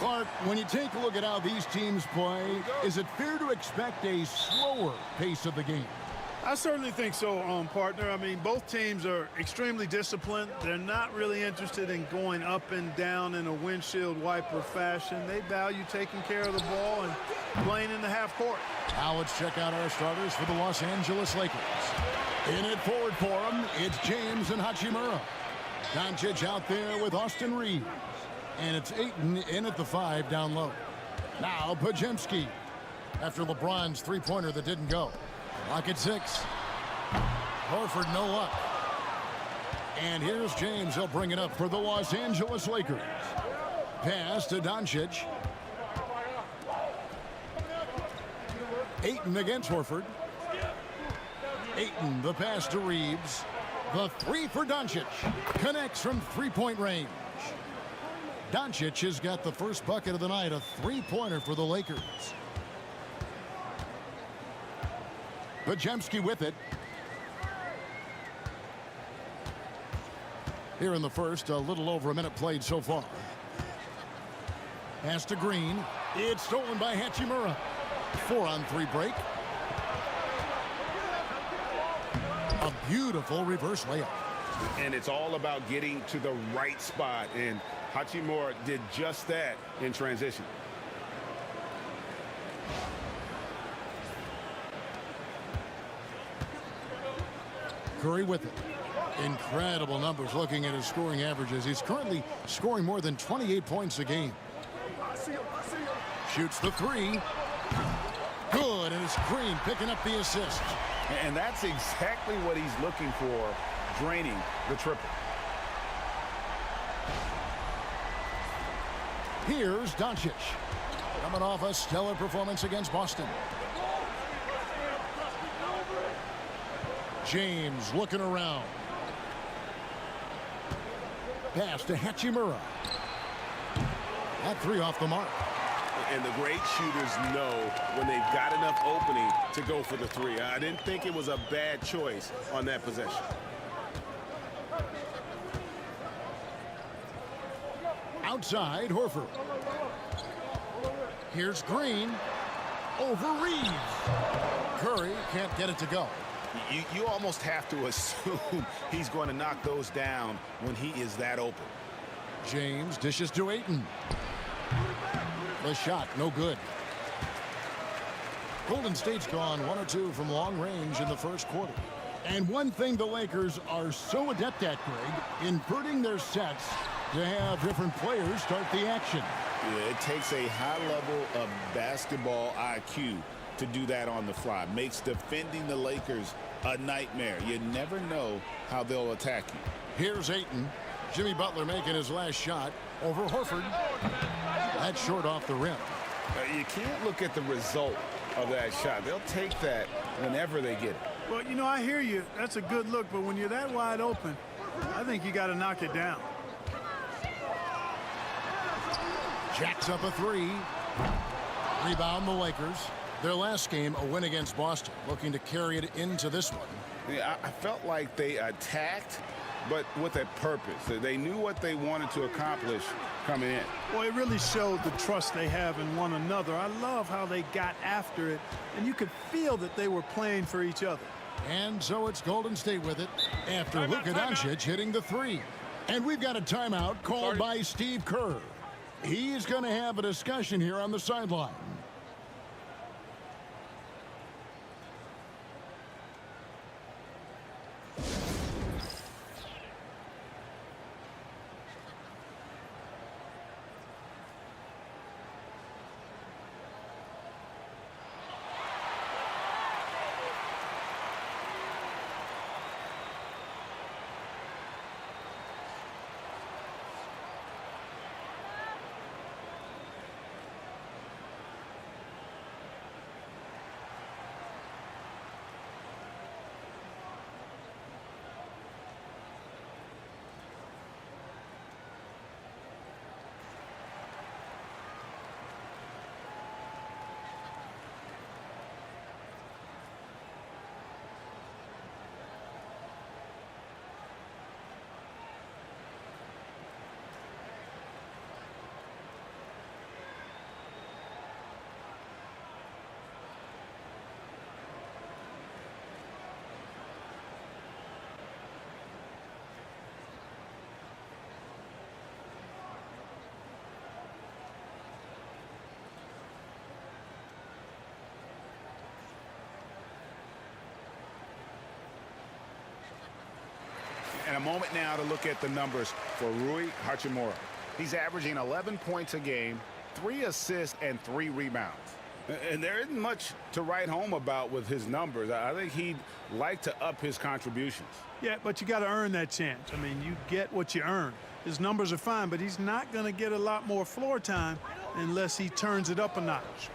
Clark, when you take a look at how these teams play, is it fair to expect a slower pace of the game? I certainly think so, partner. I mean, both teams are extremely disciplined. They're not really interested in going up and down in a windshield wiper fashion. They value taking care of the ball and playing in the half court. Now let's check out our starters for the Los Angeles Lakers. In it forward for them, it's James and Hachimura. Doncic out there with Austin Reeves. And it's Ayton in at the 5 down low. Now Podziemski after LeBron's three-pointer that didn't go. Lock at 6. Horford, no luck. And here's James. He'll bring it up for the Los Angeles Lakers. Pass to Doncic. Ayton against Horford. Ayton, the pass to Reeves. The 3 for Doncic. Connects from three-point range. Doncic has got the first bucket of the night, a three-pointer for the Lakers. Podziemski with it. Here in the first, a little over a minute played so far. Pass to Green. It's stolen by Hachimura. 4-on-3 break. A beautiful reverse layup. And it's all about getting to the right spot, and Hachimura did just that in transition. Curry with it. Incredible numbers looking at his scoring averages. He's currently scoring more than 28 points a game. Shoots the 3. Good, and it's Green picking up the assist. And that's exactly what he's looking for, draining the triple. Here's Doncic. Coming off a stellar performance against Boston. James looking around. Pass to Hachimura. That 3 off the mark. And the great shooters know when they've got enough opening to go for the 3. I didn't think it was a bad choice on that possession. Outside, Horford. Here's Green. Over Reeves. Curry can't get it to go. You almost have to assume he's going to knock those down when he is that open. James dishes to Ayton. The shot, no good. Golden State's gone 1 or 2 from long range in the first quarter. And one thing the Lakers are so adept at, Greg, inverting their sets to have different players start the action. Yeah, it takes a high level of basketball IQ to do that on the fly. Makes defending the Lakers a nightmare. You never know how they'll attack you. Here's Ayton. Jimmy Butler making his last shot over Horford. That's short off the rim. You can't look at the result of that shot. They'll take that whenever they get it. Well, you know, I hear you. That's a good look, but when you're that wide open, I think you got to knock it down. Jacks up a 3. Rebound the Lakers. Their last game, a win against Boston, looking to carry it into this one. Yeah, I felt like they attacked, but with a purpose. They knew what they wanted to accomplish coming in. Well, it really showed the trust they have in one another. I love how they got after it, and you could feel that they were playing for each other. And so it's Golden State with it after Luka Doncic hitting the 3. And we've got a timeout called by Steve Kerr. He's going to have a discussion here on the sideline. moment now to look at the numbers for Rui Hachimura. He's averaging 11 points a game, 3 assists, and 3 rebounds. And there isn't much to write home about with his numbers. I think he'd like to up his contributions. Yeah, but you got to earn that chance. I mean, you get what you earn. His numbers are fine, but he's not going to get a lot more floor time unless he turns it up a notch.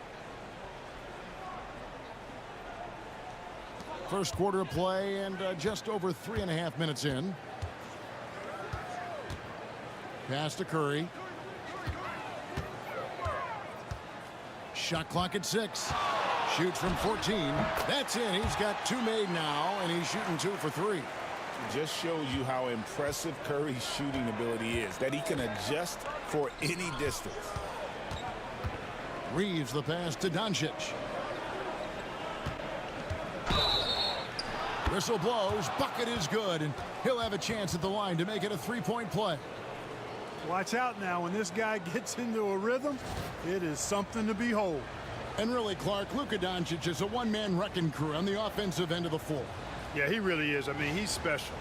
First quarter of play and just over 3.5 minutes in. Pass to Curry. Shot clock at 6. Shoots from 14. That's in. He's got 2 made now, and he's shooting 2 for 3. It just shows you how impressive Curry's shooting ability is, that he can adjust for any distance. Reeves the pass to Doncic. Whistle blows. Bucket is good, and he'll have a chance at the line to make it a 3-point play. Watch out now. When this guy gets into a rhythm, it is something to behold. And really, Clark, Luka Doncic is a one-man wrecking crew on the offensive end of the floor. Yeah, he really is. I mean, he's special.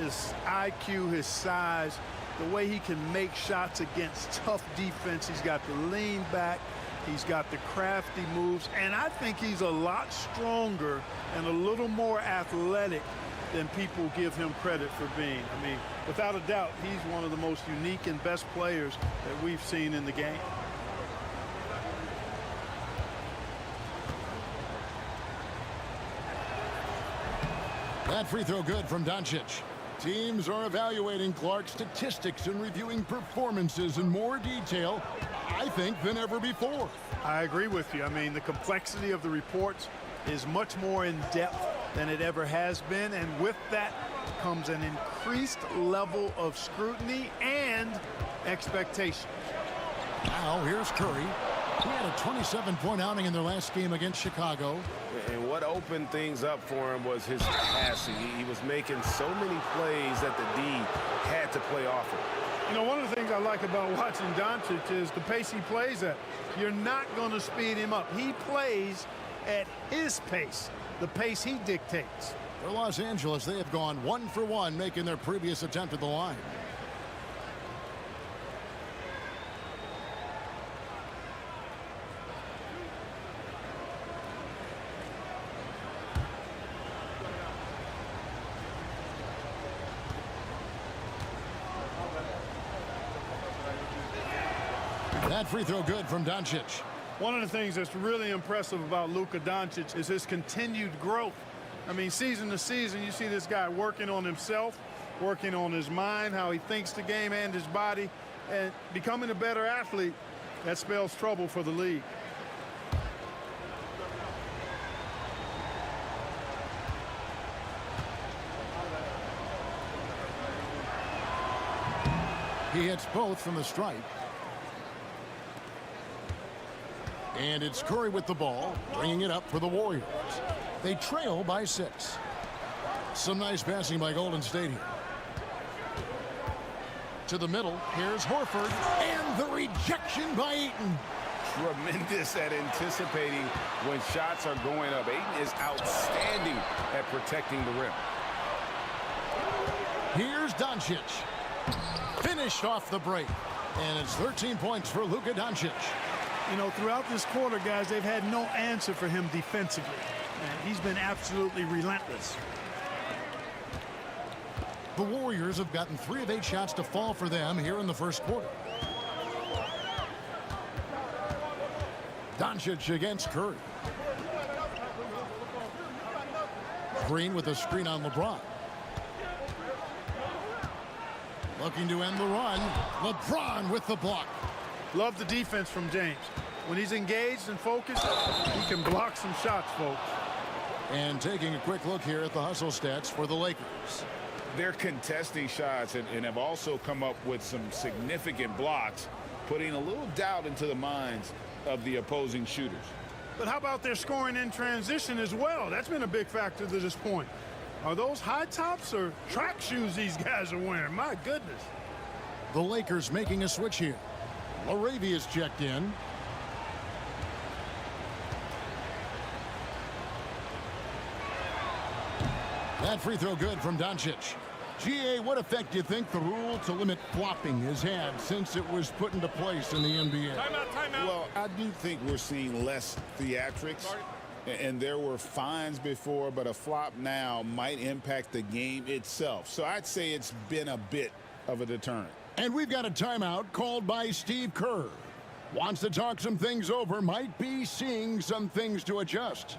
His IQ, his size, the way he can make shots against tough defense. He's got the lean back. He's got the crafty moves. And I think he's a lot stronger and a little more athletic than people give him credit for being. I mean, without a doubt, he's one of the most unique and best players that we've seen in the game. That free throw good from Doncic. Teams are evaluating Clark's statistics and reviewing performances in more detail, I think, than ever before. I agree with you. I mean, the complexity of the reports is much more in depth than it ever has been, and with that comes an increased level of scrutiny and expectation. Now here's Curry. He had a 27-point outing in their last game against Chicago. And what opened things up for him was his passing. He was making so many plays that the D had to play off of. You know, one of the things I like about watching Doncic is the pace he plays at. You're not going to speed him up. He plays at his pace, the pace he dictates. For Los Angeles, they have gone 1 for 1, making their previous attempt at the line. That free throw good from Doncic. One of the things that's really impressive about Luka Doncic is his continued growth. I mean, season to season, you see this guy working on himself, working on his mind, how he thinks the game and his body, and becoming a better athlete. That spells trouble for the league. He hits both from the stripe. And it's Curry with the ball, bringing it up for the Warriors. They trail by 6. Some nice passing by Golden State here. To the middle, here's Horford, and the rejection by Ayton. Tremendous at anticipating when shots are going up. Ayton is outstanding at protecting the rim. Here's Doncic. Finished off the break. And it's 13 points for Luka Doncic. You know, throughout this quarter, guys, they've had no answer for him defensively. And he's been absolutely relentless. The Warriors have gotten 3 of 8 shots to fall for them here in the first quarter. Doncic against Curry. Green with a screen on LeBron. Looking to end the run. LeBron with the block. Love the defense from James. When he's engaged and focused, he can block some shots, folks. And taking a quick look here at the hustle stats for the Lakers. They're contesting shots and have also come up with some significant blocks, putting a little doubt into the minds of the opposing shooters. But how about their scoring in transition as well? That's been a big factor to this point. Are those high tops or track shoes these guys are wearing? My goodness. The Lakers making a switch here. Laravia's checked in. That free throw good from Doncic. GA, what effect do you think the rule to limit flopping has had since it was put into place in the NBA? Timeout. Well, I do think we're seeing less theatrics. And there were fines before, but a flop now might impact the game itself. So I'd say it's been a bit of a deterrent. And we've got a timeout called by Steve Kerr. Wants to talk some things over, might be seeing some things to adjust.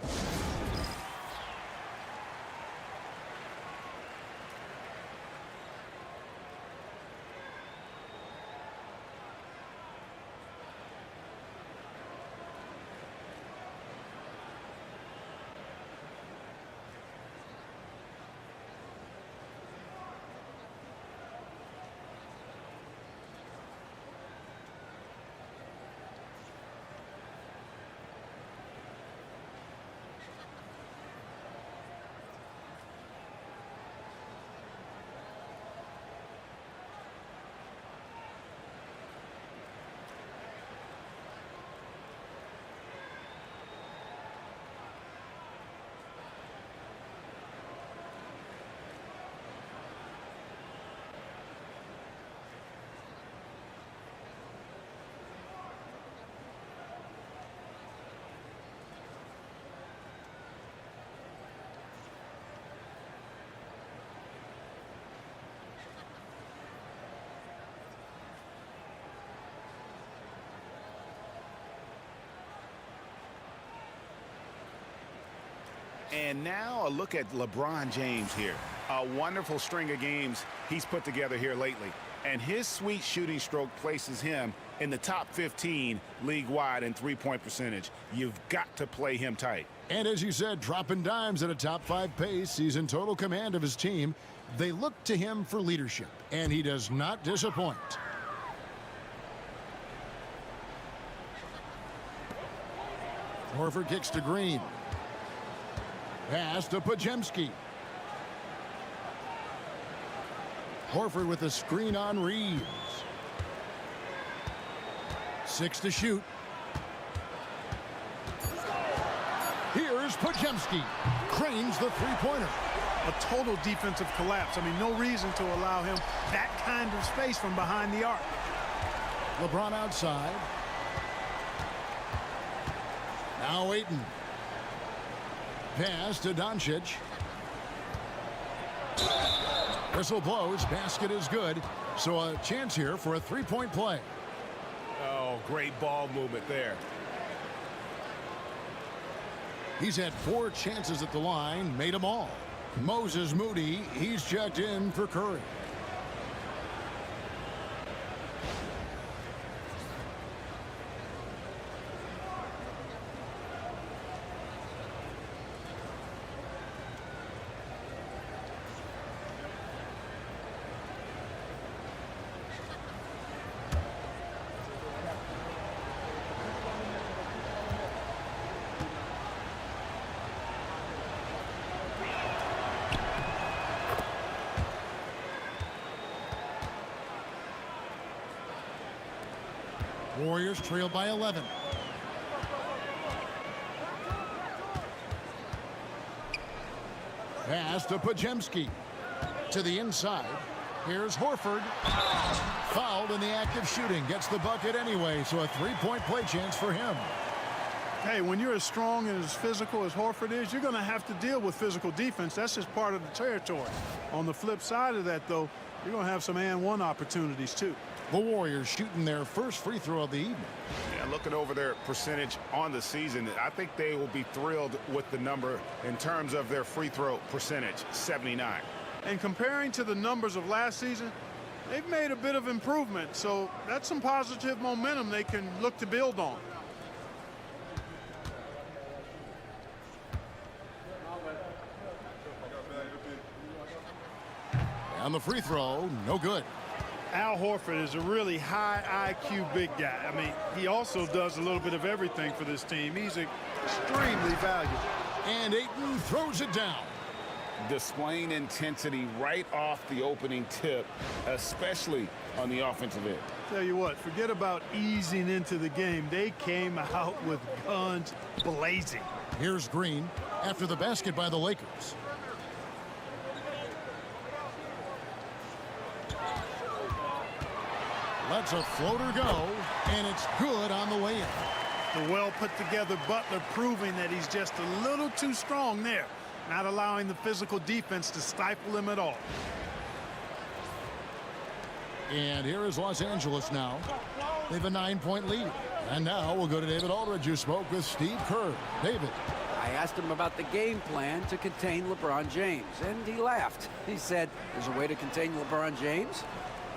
And now a look at LeBron James here. A wonderful string of games he's put together here lately. And his sweet shooting stroke places him in the top 15 league-wide in three-point percentage. You've got to play him tight. And as you said, dropping dimes at a top 5 pace. He's in total command of his team. They look to him for leadership, and he does not disappoint. Horford kicks to Green. Pass to Pajemski. Horford with a screen on Reeves. 6 to shoot. Here's Pajemski. Cranes the three-pointer. A total defensive collapse. I mean, no reason to allow him that kind of space from behind the arc. LeBron outside. Now Ayton. Pass to Doncic. Whistle blows. Basket is good. So a chance here for a three-point play. Oh, great ball movement there. He's had 4 chances at the line, made them all. Moses Moody, he's checked in for Curry. Warriors trail by 11. Pass to Pajemski. To the inside. Here's Horford. Fouled in the act of shooting. Gets the bucket anyway, so a three-point play chance for him. Hey, when you're as strong and as physical as Horford is, you're going to have to deal with physical defense. That's just part of the territory. On the flip side of that, though, you're going to have some and-one opportunities, too. The Warriors shooting their first free throw of the evening. Yeah, looking over their percentage on the season, I think they will be thrilled with the number in terms of their free throw percentage, 79. And comparing to the numbers of last season, they've made a bit of improvement. So that's some positive momentum they can look to build on. And the free throw, no good. Al Horford is a really high IQ big guy. I mean, he also does a little bit of everything for this team. He's extremely valuable. And Ayton throws it down. Displaying intensity right off the opening tip, especially on the offensive end. Tell you what, forget about easing into the game. They came out with guns blazing. Here's Green after the basket by the Lakers. Lets a floater go, and it's good on the way in. The well-put-together Butler proving that he's just a little too strong there, not allowing the physical defense to stifle him at all. And here is Los Angeles now. They have a 9-point lead. And now we'll go to David Aldridge, who spoke with Steve Kerr. David. I asked him about the game plan to contain LeBron James, and he laughed. He said, there's a way to contain LeBron James.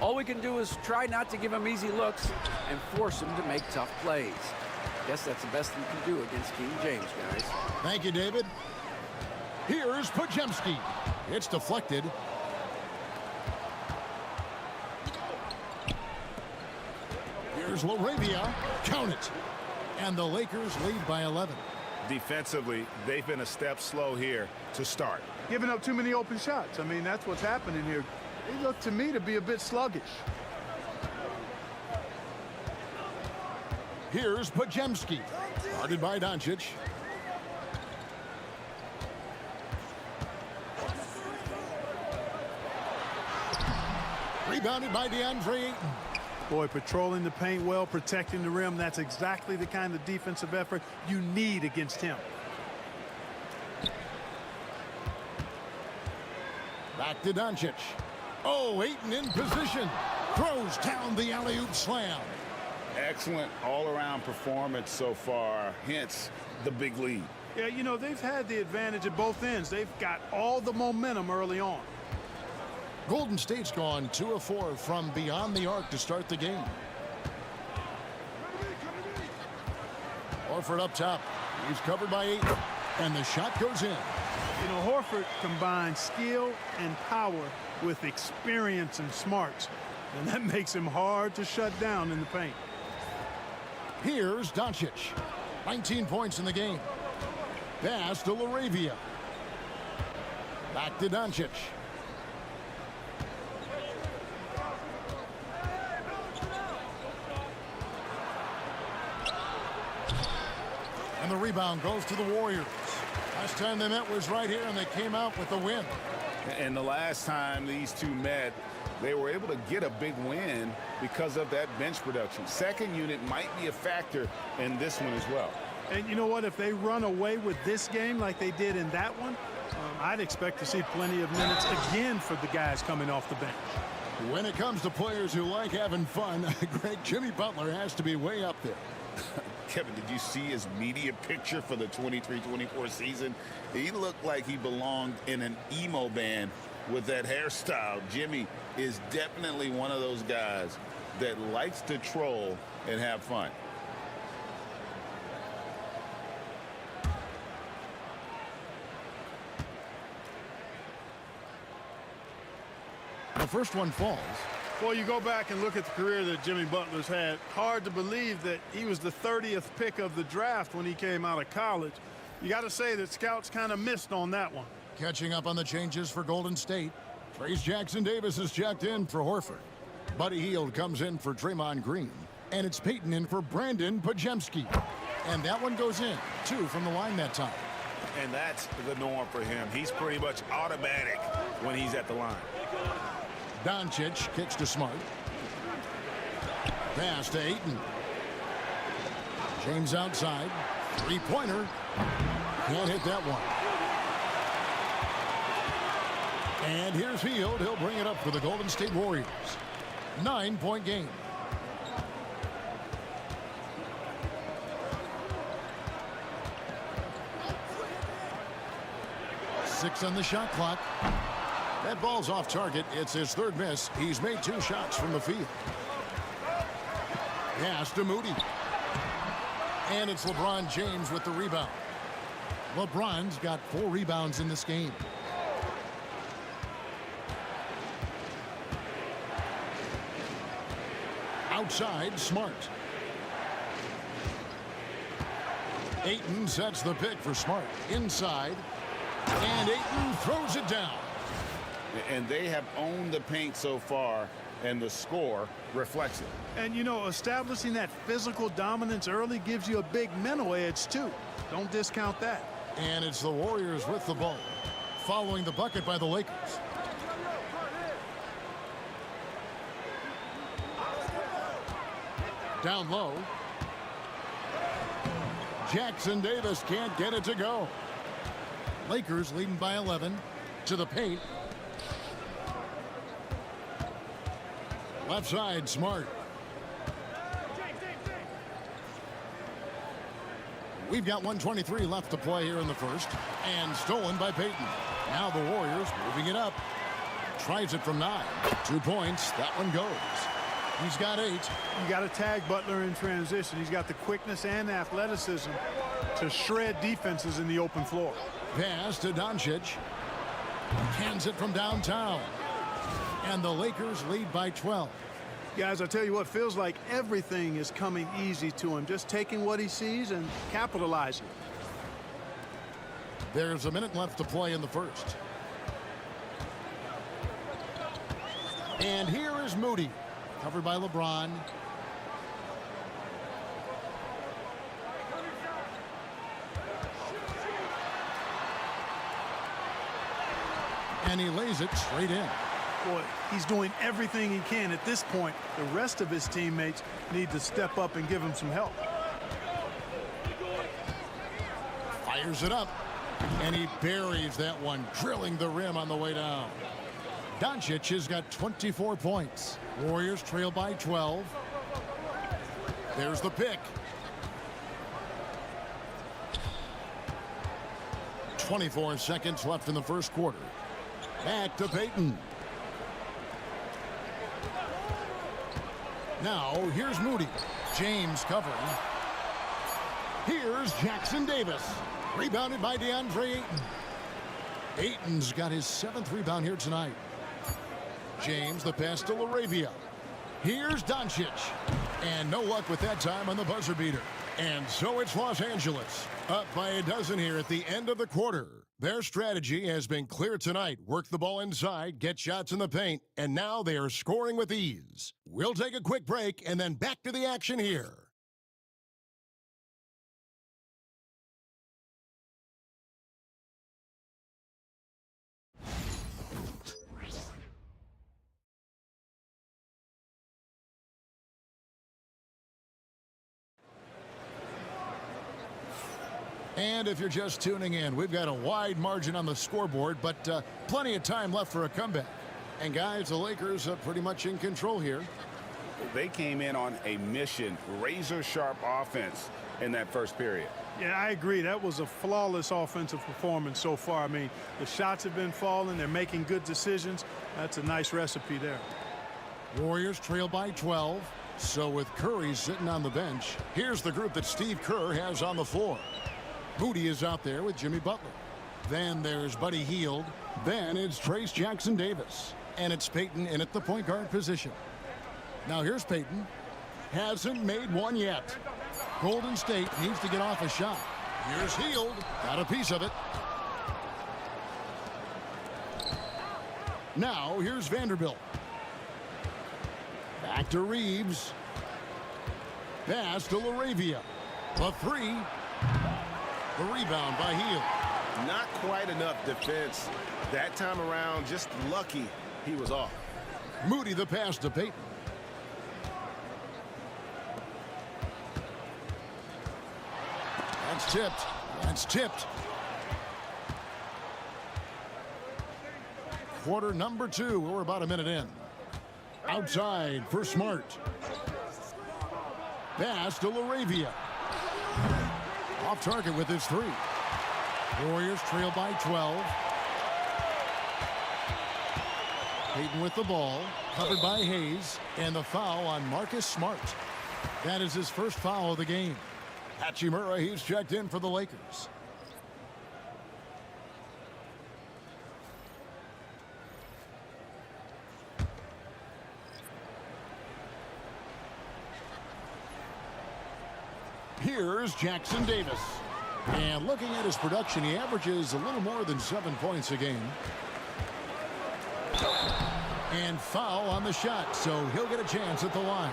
All we can do is try not to give him easy looks and force him to make tough plays. Guess that's the best we can do against King James, guys. Thank you, David. Here's Podziemski. It's deflected. Here's LaRavia. Count it. And the Lakers lead by 11. Defensively, they've been a step slow here to start. Giving up too many open shots. I mean, that's what's happening here. They look to me to be a bit sluggish. Here's Podziemski. Guarded by Doncic. Rebounded by DeAndre Ayton. Boy, patrolling the paint well, protecting the rim. That's exactly the kind of defensive effort you need against him. Back to Doncic. Oh, Ayton in position. Throws down the alley-oop slam. Excellent all-around performance so far, hence the big lead. Yeah, you know, they've had the advantage at both ends. They've got all the momentum early on. Golden State's gone 2 of 4 from beyond the arc to start the game. Horford up top. He's covered by Ayton. And the shot goes in. You know, Horford combines skill and power with experience and smarts. And that makes him hard to shut down in the paint. Here's Doncic. 19 points in the game. Pass to LaRavia. Back to Doncic. And the rebound goes to the Warriors. Last time they met was right here, and they came out with the win. And the last time these two met, they were able to get a big win because of that bench production. Second unit might be a factor in this one as well. And you know what? If they run away with this game like they did in that one, I'd expect to see plenty of minutes again for the guys coming off the bench. When it comes to players who like having fun, Greg, Jimmy Butler has to be way up there. Kevin, did you see his media picture for the 23-24 season? He looked like he belonged in an emo band with that hairstyle. Jimmy is definitely one of those guys that likes to troll and have fun. The first one falls. Well, you go back and look at the career that Jimmy Butler's had. Hard to believe that he was the 30th pick of the draft when he came out of college. You got to say that scouts kind of missed on that one. Catching up on the changes for Golden State. Trace Jackson-Davis is checked in for Horford. Buddy Hield comes in for Draymond Green. And it's Peyton in for Brandon Podziemski. And that one goes in. 2 from the line that time. And that's the norm for him. He's pretty much automatic when he's at the line. Doncic kicks to Smart. Pass to Ayton. James outside. Three-pointer. Can't hit that one. And here's Hield. He'll bring it up for the Golden State Warriors. 9-point game. Six on the shot clock. That ball's off target. It's his third miss. He's made 2 shots from the field. Pass to Moody. And it's LeBron James with the rebound. LeBron's got 4 rebounds in this game. Outside, Smart. Ayton sets the pick for Smart. Inside. And Ayton throws it down. And they have owned the paint so far, and the score reflects it. And, you know, establishing that physical dominance early gives you a big mental edge, too. Don't discount that. And it's the Warriors with the ball, following the bucket by the Lakers. Down low. Jackson Davis can't get it to go. Lakers leading by 11. To the paint. Left side, Smart. We've got 1:23 left to play here in the first. And stolen by Payton. Now the Warriors moving it up. Tries it from 9. 2 points. That one goes. He's got 8. You got to tag Butler in transition. He's got the quickness and athleticism to shred defenses in the open floor. Pass to Doncic. Hands it from downtown. And the Lakers lead by 12. Guys, I tell you what, feels like everything is coming easy to him. Just taking what he sees and capitalizing. There's a minute left to play in the first. And here is Moody. Covered by LeBron. And he lays it straight in. Boy, he's doing everything he can at this point. The rest of his teammates need to step up and give him some help. Fires it up. And he buries that one, drilling the rim on the way down. Doncic has got 24 points. Warriors trail by 12. There's the pick. 24 seconds left in the first quarter. Back to Payton. Now, here's Moody. James covering. Here's Jackson Davis. Rebounded by DeAndre Ayton. Ayton's got his 7th rebound here tonight. James, the pass to LaRavia. Here's Doncic. And no luck with that time on the buzzer beater. And so it's Los Angeles. Up by a dozen here at the end of the quarter. Their strategy has been clear tonight. Work the ball inside, get shots in the paint, and now they are scoring with ease. We'll take a quick break and then back to the action here. And if you're just tuning in, we've got a wide margin on the scoreboard, but plenty of time left for a comeback. And guys, the Lakers are pretty much in control here. They came in on a mission, razor-sharp offense in that first period. Yeah, I agree. That was a flawless offensive performance so far. I mean, the shots have been falling. They're making good decisions. That's a nice recipe there. Warriors trail by 12. So with Curry sitting on the bench, here's the group that Steve Kerr has on the floor. Moody is out there with Jimmy Butler. Then there's Buddy Hield. Then it's Trace Jackson Davis. And it's Payton in at the point guard position. Now here's Payton. Hasn't made one yet. Golden State needs to get off a shot. Here's Hield. Got a piece of it. Now here's Vanderbilt. Back to Reeves. Pass to LaRavia. A 3. The rebound by Hield. Not quite enough defense that time around. Just lucky he was off. Moody the pass to Payton. That's tipped. That's tipped. Quarter number 2. We're about a minute in. Outside for Smart. Pass to LaRavia. Off target with his 3. Warriors trail by 12. Payton with the ball. Covered by Hayes. And the foul on Marcus Smart. That is his first foul of the game. Hachimura, he's checked in for the Lakers. Here's Jackson Davis. And looking at his production, he averages a little more than 7 points a game. And foul on the shot, so he'll get a chance at the line.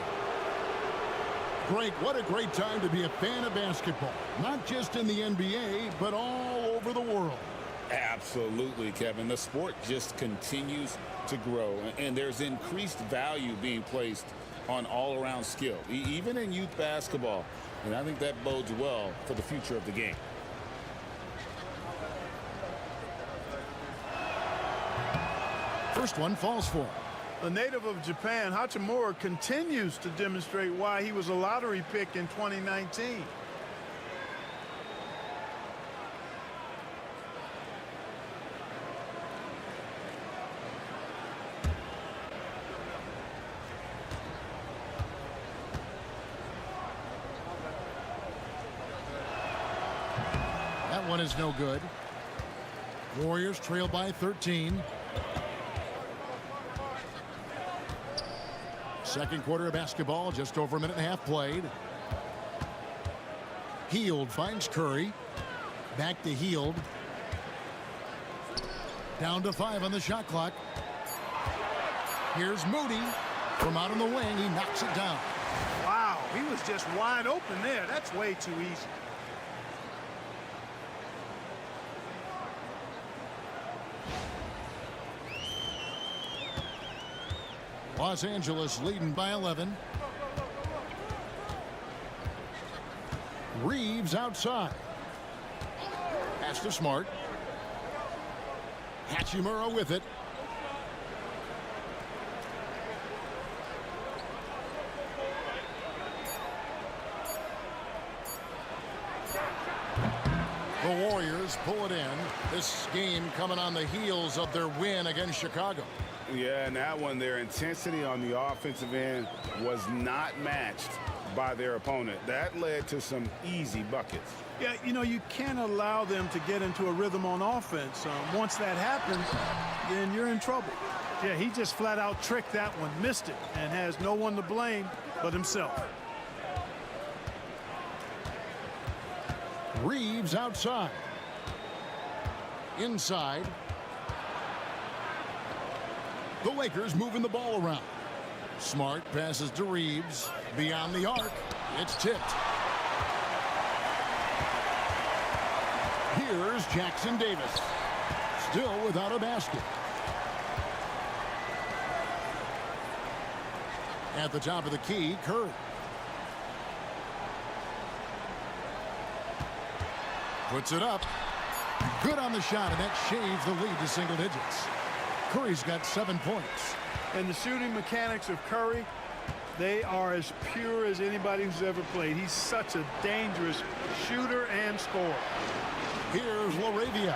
Frank, what a great time to be a fan of basketball. Not just in the NBA, but all over the world. Absolutely, Kevin. The sport just continues to grow, and there's increased value being placed on all-around skill, even in youth basketball. And I think that bodes well for the future of the game. First one falls for him. A native of Japan, Hachimura continues to demonstrate why he was a lottery pick in 2019. That one is no good. Warriors trail by 13. Second quarter of basketball, just over a minute and a half played. Hield finds Curry. Back to Hield. Down to 5 on the shot clock. Here's Moody. From out on the wing, he knocks it down. Wow, he was just wide open there. That's way too easy. Los Angeles leading by 11. Reeves outside. Pass to Smart. Hachimura with it. The Warriors pull it in. This game coming on the heels of their win against Chicago. Yeah, and that one, their intensity on the offensive end was not matched by their opponent. That led to some easy buckets. Yeah, you know, you can't allow them to get into a rhythm on offense. Once that happens, then you're in trouble. Yeah, he just flat out tricked that one, missed it, and has no one to blame but himself. Reeves outside. Inside. The Lakers moving the ball around. Smart passes to Reeves. Beyond the arc. It's tipped. Here's Jackson Davis. Still without a basket. At the top of the key, Curry. Puts it up. Good on the shot, and that shaves the lead to single digits. Curry's got 7 points. And the shooting mechanics of Curry, they are as pure as anybody who's ever played. He's such a dangerous shooter and scorer. Here's LaRavia.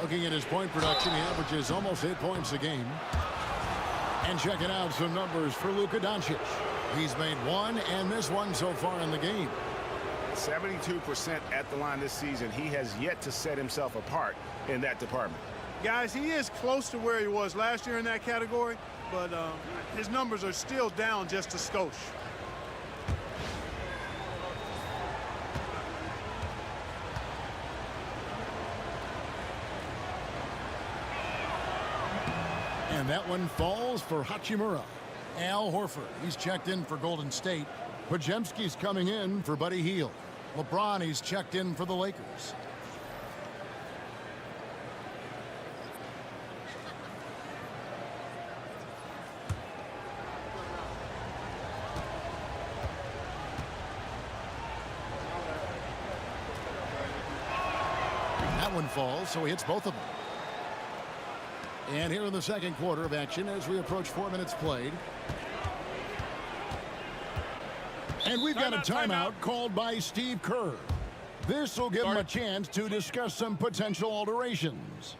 Looking at his point production, he averages almost 8 points a game. And checking out some numbers for Luka Doncic. He's made one and missed one so far in the game. 72% at the line this season. He has yet to set himself apart in that department. Guys, he is close to where he was last year in that category, but his numbers are still down just a skosh. And that one falls for Hachimura. Al Horford, he's checked in for Golden State. Podziemski's coming in for Buddy Hield. LeBron, he's checked in for the Lakers. That one falls, so he hits both of them. And here in the second quarter of action as we approach 4 minutes played. And we've got a timeout called by Steve Kerr. This will give him a chance to discuss some potential alterations.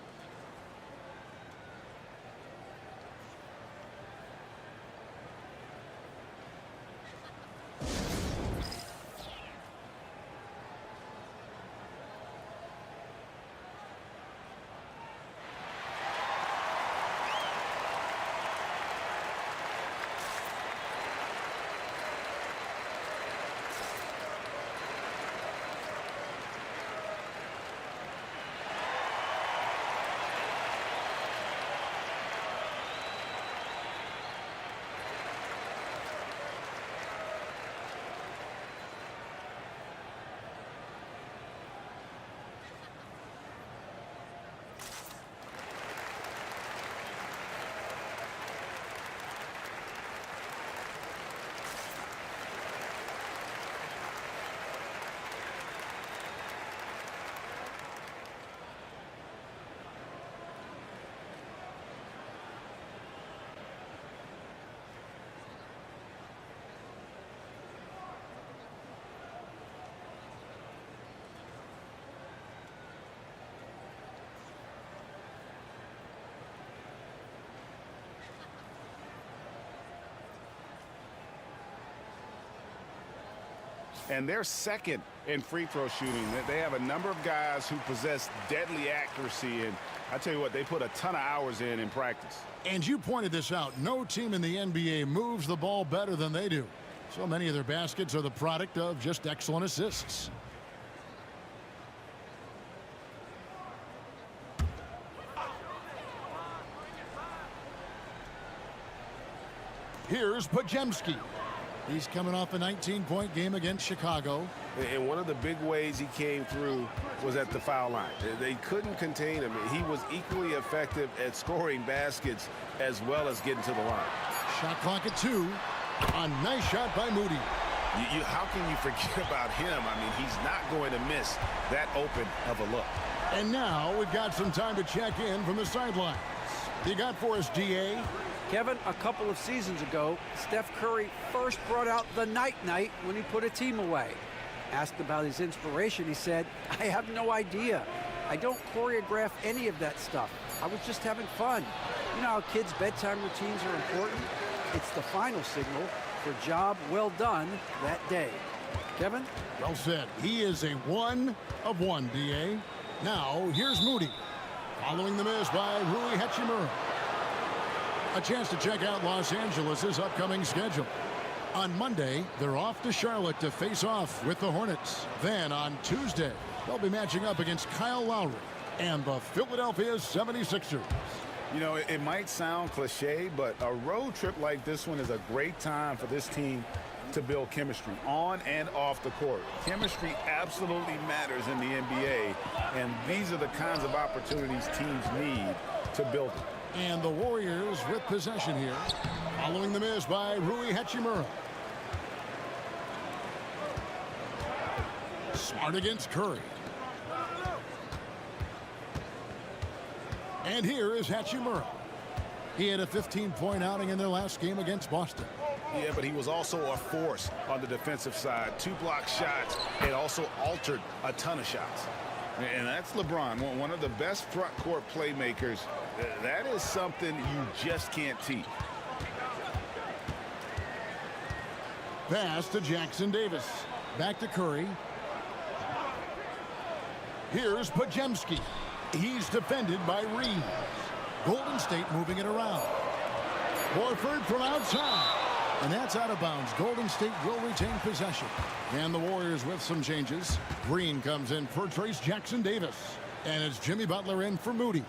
and they're second in free throw shooting. They have a number of guys who possess deadly accuracy, and I tell you what, they put a ton of hours in practice. And you pointed this out. No team in the NBA moves the ball better than they do. So many of their baskets are the product of just excellent assists. Here's Pajemski. He's coming off a 19-point game against Chicago. And one of the big ways he came through was at the foul line. They couldn't contain him. He was equally effective at scoring baskets as well as getting to the line. Shot clock at 2. A nice shot by Moody. How can you forget about him? I mean, he's not going to miss that open of a look. And now we've got some time to check in from the sidelines. You got for us, DA? Kevin, a couple of seasons ago, Steph Curry first brought out the night-night when he put a team away. Asked about his inspiration, he said, "I have no idea. I don't choreograph any of that stuff. I was just having fun." You know how kids' bedtime routines are important? It's the final signal for job well done that day. Kevin? Well said. He is a 1 of 1, DA. Now, here's Moody. Following the miss by Rui Hachimura. A chance to check out Los Angeles' upcoming schedule. On Monday, they're off to Charlotte to face off with the Hornets. Then on Tuesday, they'll be matching up against Kyle Lowry and the Philadelphia 76ers. You know, it might sound cliche, but a road trip like this one is a great time for this team to build chemistry on and off the court. Chemistry absolutely matters in the NBA, and these are the kinds of opportunities teams need to build it. And the Warriors with possession here, following the miss by Rui Hachimura. Smart against Curry. And here is Hachimura. He had a 15-point outing in their last game against Boston. Yeah, but he was also a force on the defensive side. 2 block shots and also altered a ton of shots. And that's LeBron, one of the best front court playmakers. That is something you just can't teach. Pass to Jackson Davis. Back to Curry. Here's Pajemski. He's defended by Reeves. Golden State moving it around. Horford from outside. And that's out of bounds. Golden State will retain possession. And the Warriors with some changes. Green comes in for Trace Jackson Davis. And it's Jimmy Butler in for Moody.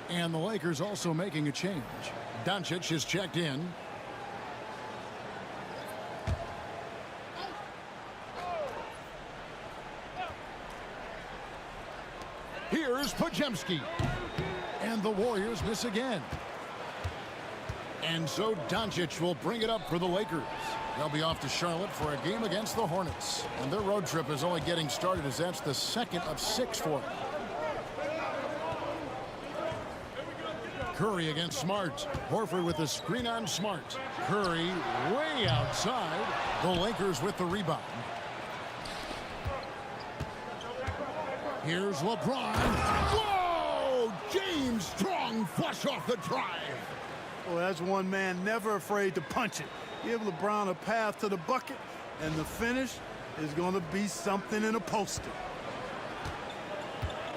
And the Lakers also making a change. Doncic is checked in. Here's Pajemski. And the Warriors miss again. And so Doncic will bring it up for the Lakers. They'll be off to Charlotte for a game against the Hornets. And their road trip is only getting started as that's the second of 6 for them. Curry against Smart. Horford with the screen on Smart. Curry way outside. The Lakers with the rebound. Here's LeBron. Whoa! James Strong flush off the drive. Well, that's one man never afraid to punch it. Give LeBron a path to the bucket, and the finish is going to be something in a poster.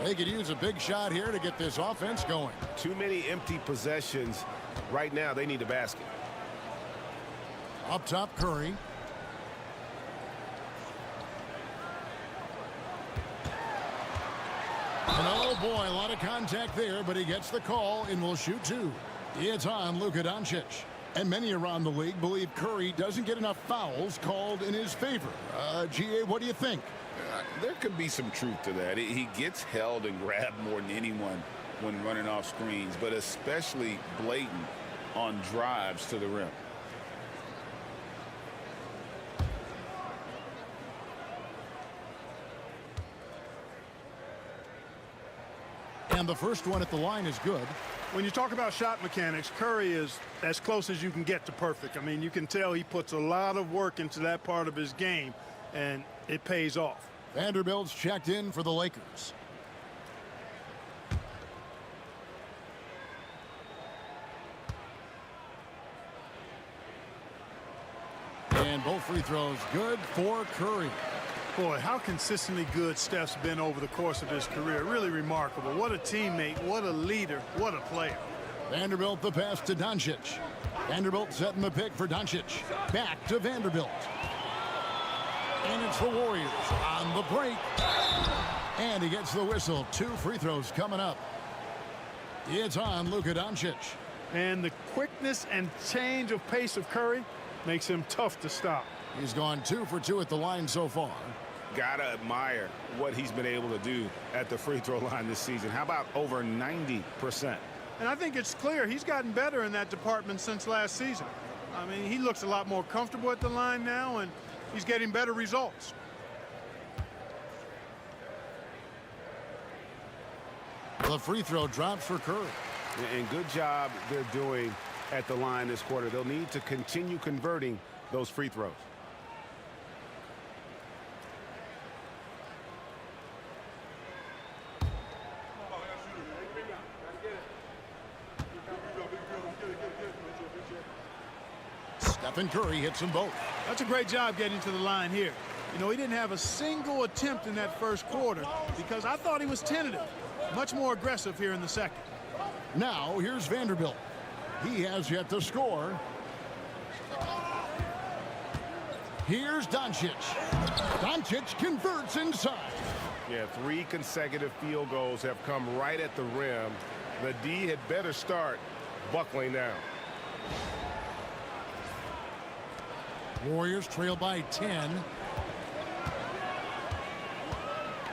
They could use a big shot here to get this offense going. Too many empty possessions. Right now, they need a basket. Up top, Curry. And oh boy, a lot of contact there, but he gets the call and will shoot 2. It's on Luka Doncic. And many around the league believe Curry doesn't get enough fouls called in his favor. GA, what do you think? There could be some truth to that. He gets held and grabbed more than anyone when running off screens, but especially blatant on drives to the rim. And the first one at the line is good. When you talk about shot mechanics, Curry is as close as you can get to perfect. I mean, you can tell he puts a lot of work into that part of his game, and it pays off. Vanderbilt's checked in for the Lakers. And both free throws good for Curry. Boy, how consistently good Steph's been over the course of his career. Really remarkable. What a teammate, what a leader, what a player. Vanderbilt the pass to Doncic. Vanderbilt setting the pick for Doncic. Back to Vanderbilt. And it's the Warriors on the break. And he gets the whistle. 2 free throws coming up. It's on Luka Doncic. And the quickness and change of pace of Curry makes him tough to stop. He's gone 2 for 2 at the line so far. Gotta admire what he's been able to do at the free throw line this season. How about over 90%? And I think it's clear he's gotten better in that department since last season. I mean, he looks a lot more comfortable at the line now, and he's getting better results. The free throw drops for Curry. And good job they're doing at the line this quarter. They'll need to continue converting those free throws. Stephen Curry hits them both. That's a great job getting to the line here. You know, he didn't have a single attempt in that first quarter because I thought he was tentative. Much more aggressive here in the second. Now here's Vanderbilt. He has yet to score. Here's Doncic. Doncic converts inside. Yeah, 3 consecutive field goals have come right at the rim. The D had better start buckling down. Warriors trail by 10.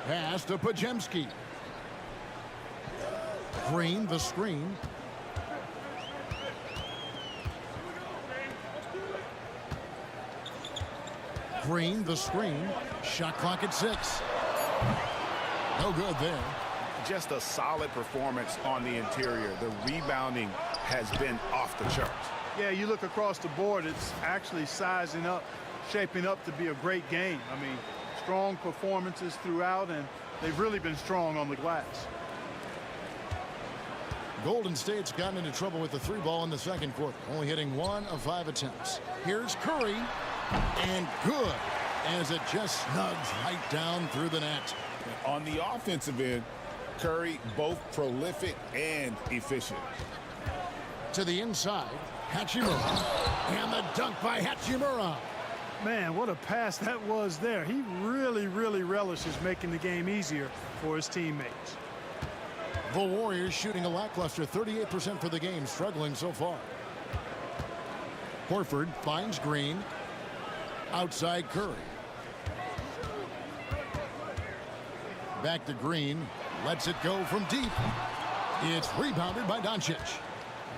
Pass to Podziemski. Green, the screen. Green, the screen. Shot clock at 6. No good there. Just a solid performance on the interior. The rebounding has been off the charts. Yeah, you look across the board, it's actually sizing up, shaping up to be a great game. I mean, strong performances throughout, and they've really been strong on the glass. Golden State's gotten into trouble with the 3 ball in the second quarter, only hitting 1 of 5 attempts. Here's Curry, and good, as it just snugs right down through the net. On the offensive end, Curry both prolific and efficient. To the inside, Hachimura, and the dunk by Hachimura. Man, what a pass that was there. He really relishes making the game easier for his teammates. The Warriors shooting a lackluster 38% for the game, struggling so far. Horford finds Green. Outside Curry. Back to Green. Lets it go from deep. It's rebounded by Doncic.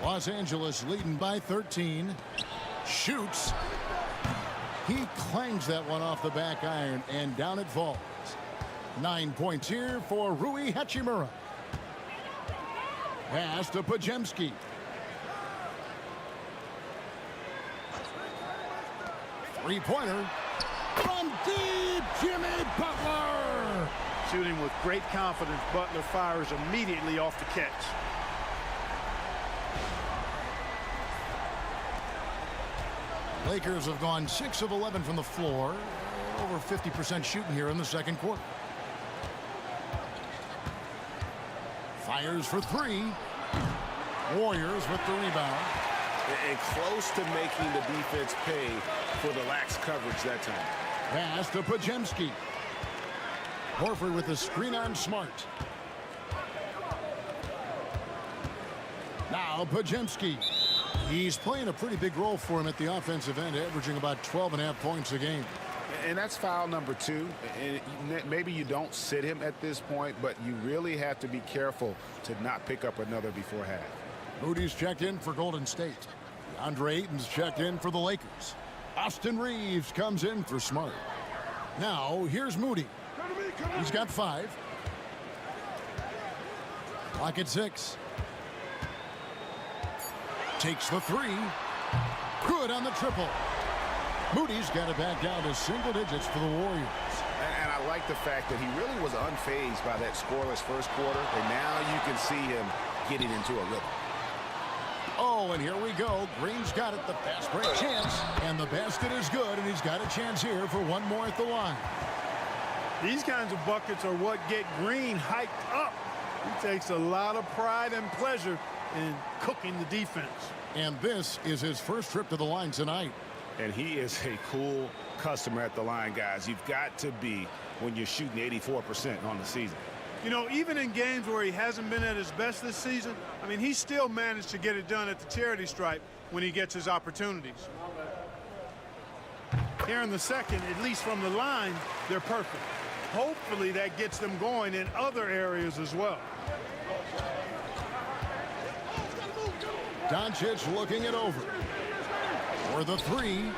Los Angeles leading by 13. Shoots. He clangs that one off the back iron, and down it falls. 9 points here for Rui Hachimura. Pass to Podziemski. Three-pointer from deep, Jimmy Butler. Shooting with great confidence, Butler fires immediately off the catch. Lakers have gone 6 of 11 from the floor. Over 50% shooting here in the second quarter. Fires for 3. Warriors with the rebound. And close to making the defense pay for the lax coverage that time. Pass to Podziemski. Horford with the screen on Smart. Now Podziemski. He's playing a pretty big role for him at the offensive end, averaging about 12.5 points a game. And that's foul number 2. And maybe you don't sit him at this point, but you really have to be careful to not pick up another before half. Moody's checked in for Golden State. Andre Ayton's checked in for the Lakers. Austin Reeves comes in for Smart. Now here's Moody. He's got 5. Clock at 6. Takes the 3. Good on the triple. Moody's got it back down to single digits for the Warriors. And I like the fact that he really was unfazed by that scoreless first quarter. And now you can see him getting into a rhythm. Oh, and here we go. Green's got it. The fast break chance. And the basket is good. And he's got a chance here for one more at the line. These kinds of buckets are what get Green hyped up. He takes a lot of pride and pleasure in cooking the defense. And this is his first trip to the line tonight. And he is a cool customer at the line, guys. You've got to be when you're shooting 84% on the season. You know, even in games where he hasn't been at his best this season, I mean, he still managed to get it done at the charity stripe when he gets his opportunities. Here in the second, at least from the line, they're perfect. Hopefully that gets them going in other areas as well. Doncic looking it over. For the three,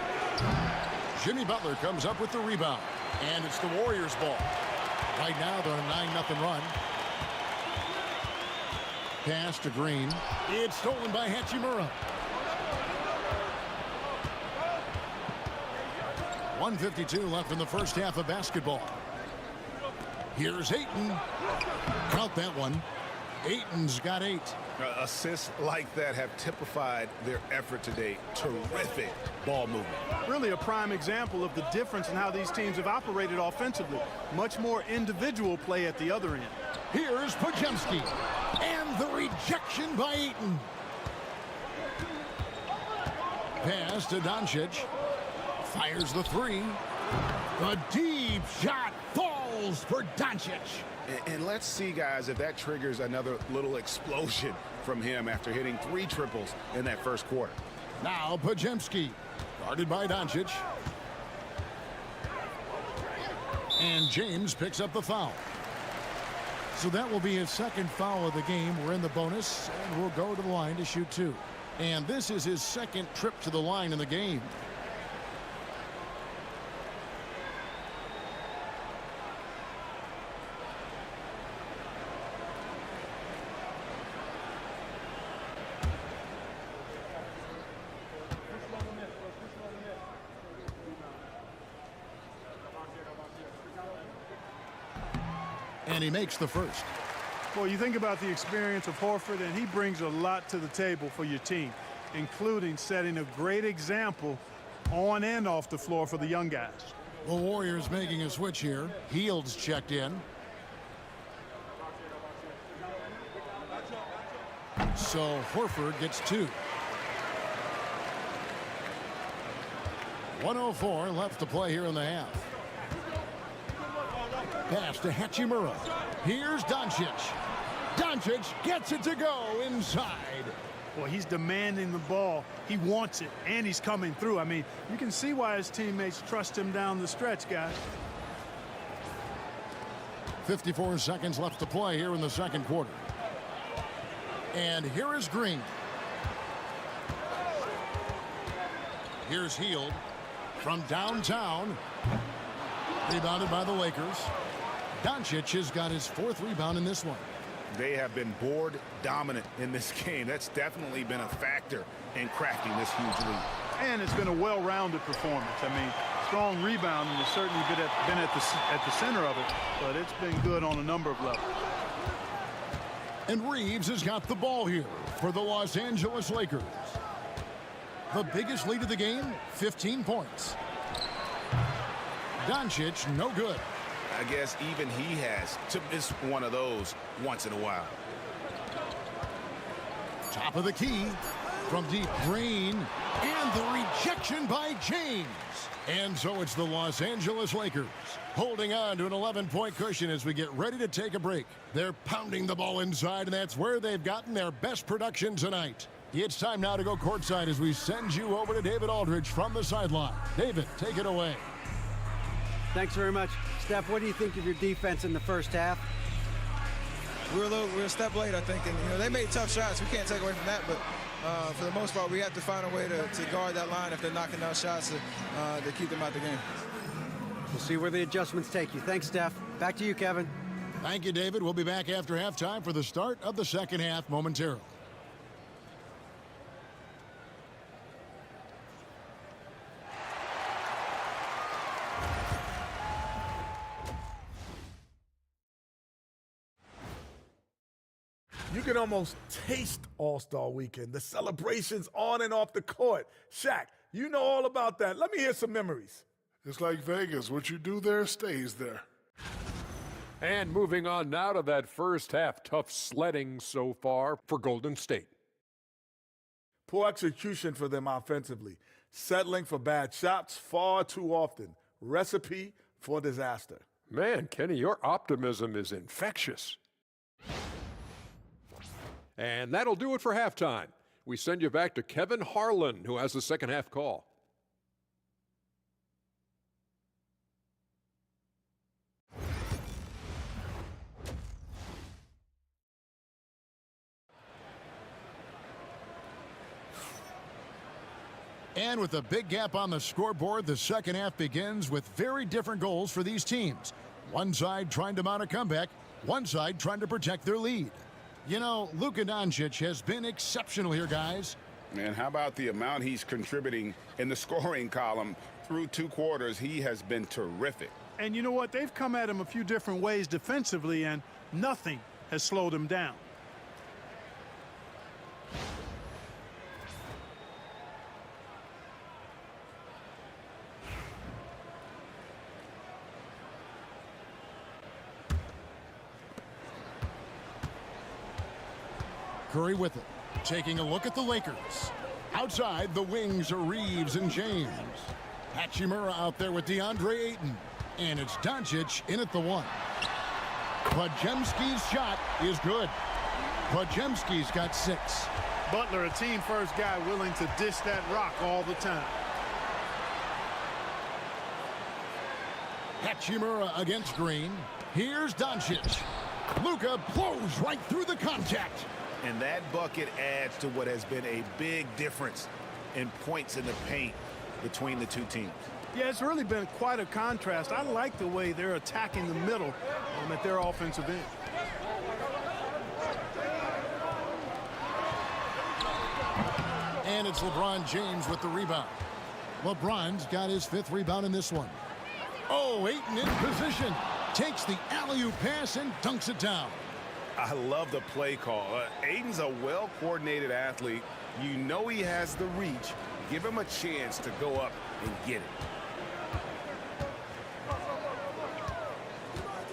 Jimmy Butler comes up with the rebound. And it's the Warriors' ball. Right now, they're on a 9-0 run. Pass to Green. It's stolen by Hachimura. 1:52 left in the first half of basketball. Here's Ayton. Count that one. Ayton's got 8. Assists like that have typified their effort today. Terrific ball movement. Really a prime example of the difference in how these teams have operated offensively. Much more individual play at the other end. Here's Podziemski. And the rejection by Ayton. Pass to Doncic. Fires the three. The deep shot falls for Doncic. And let's see, guys, if that triggers another little explosion from him after hitting 3 triples in that first quarter. Now Podziemski, guarded by Doncic. And James picks up the foul. So that will be his second foul of the game. We're in the bonus, and we'll go to the line to shoot 2. And this is his second trip to the line in the game. And he makes the first. Well, you think about the experience of Horford, and he brings a lot to the table for your team, including setting a great example on and off the floor for the young guys. The Warriors making a switch here. Hield's checked in. So Horford gets 2. 1:04 left to play here in the half. Pass to Hachimura. Here's Doncic. Doncic gets it to go inside. Well, he's demanding the ball. He wants it, and he's coming through. I mean, you can see why his teammates trust him down the stretch, guys. 54 seconds left to play here in the second quarter. And here is Green. Here's Hield from downtown. Rebounded by the Lakers. Doncic has got his 4th rebound in this one. They have been board dominant in this game. That's definitely been a factor in crafting this huge lead. And it's been a well-rounded performance. I mean, strong rebounding has certainly been at the center of it, but it's been good on a number of levels. And Reeves has got the ball here for the Los Angeles Lakers. The biggest lead of the game, 15 points. Doncic, no good. I guess even he has to miss one of those once in a while. Top of the key from deep. Green. And the rejection by James. And so it's the Los Angeles Lakers holding on to an 11-point cushion as we get ready to take a break. They're pounding the ball inside, and that's where they've gotten their best production tonight. It's time now to go courtside as we send you over to David Aldridge from the sideline. David, take it away. Thanks very much. Steph, what do you think of your defense in the first half? We're a step late, I think, and they made tough shots. We can't take away from that, but for the most part, we have to find a way to guard that line if they're knocking down shots to keep them out the game. We'll see where the adjustments take you. Thanks, Steph. Back to you, Kevin. Thank you, David. We'll be back after halftime for the start of the second half momentarily. You can almost taste All-Star Weekend, the celebrations on and off the court. Shaq, you know all about that. Let me hear some memories. It's like Vegas. What you do there stays there. And moving on now to that first half, tough sledding so far for Golden State. Poor execution for them offensively. Settling for bad shots far too often. Recipe for disaster. Man, Kenny, your optimism is infectious. And that'll do it for halftime. We send you back to Kevin Harlan, who has the second half call. And with a big gap on the scoreboard, the second half begins with very different goals for these teams. One side trying to mount a comeback, one side trying to protect their lead. You know, Luka Doncic has been exceptional here, guys. And how about the amount he's contributing in the scoring column? Through 2 quarters, he has been terrific. And you know what? They've come at him a few different ways defensively, and nothing has slowed him down. Curry with it. Taking a look at the Lakers. Outside, the wings are Reeves and James. Hachimura out there with DeAndre Ayton. And it's Doncic in at the 1. Podziemski's shot is good. Podziemski's got 6. Butler, a team-first guy willing to dish that rock all the time. Hachimura against Green. Here's Doncic. Luka blows right through the contact. And that bucket adds to what has been a big difference in points in the paint between the two teams. Yeah, it's really been quite a contrast. I like the way they're attacking the middle at their offensive end. And it's LeBron James with the rebound. LeBron's got his 5th rebound in this one. Oh, Ayton in position. Takes the alley-oop pass and dunks it down. I love the play call. Ayton's a well-coordinated athlete. You know he has the reach. Give him a chance to go up and get it.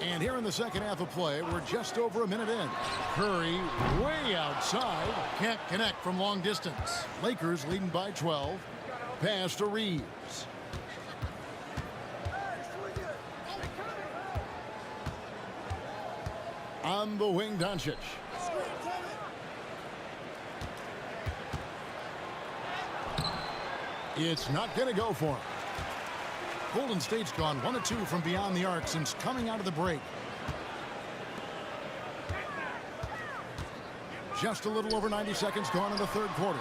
And here in the second half of play, we're just over a minute in. Curry way outside. Can't connect from long distance. Lakers leading by 12. Pass to Reeves. On the wing, Doncic. It's not going to go for him. Golden State's gone 1 of 2 from beyond the arc since coming out of the break. Just a little over 90 seconds gone in the third quarter.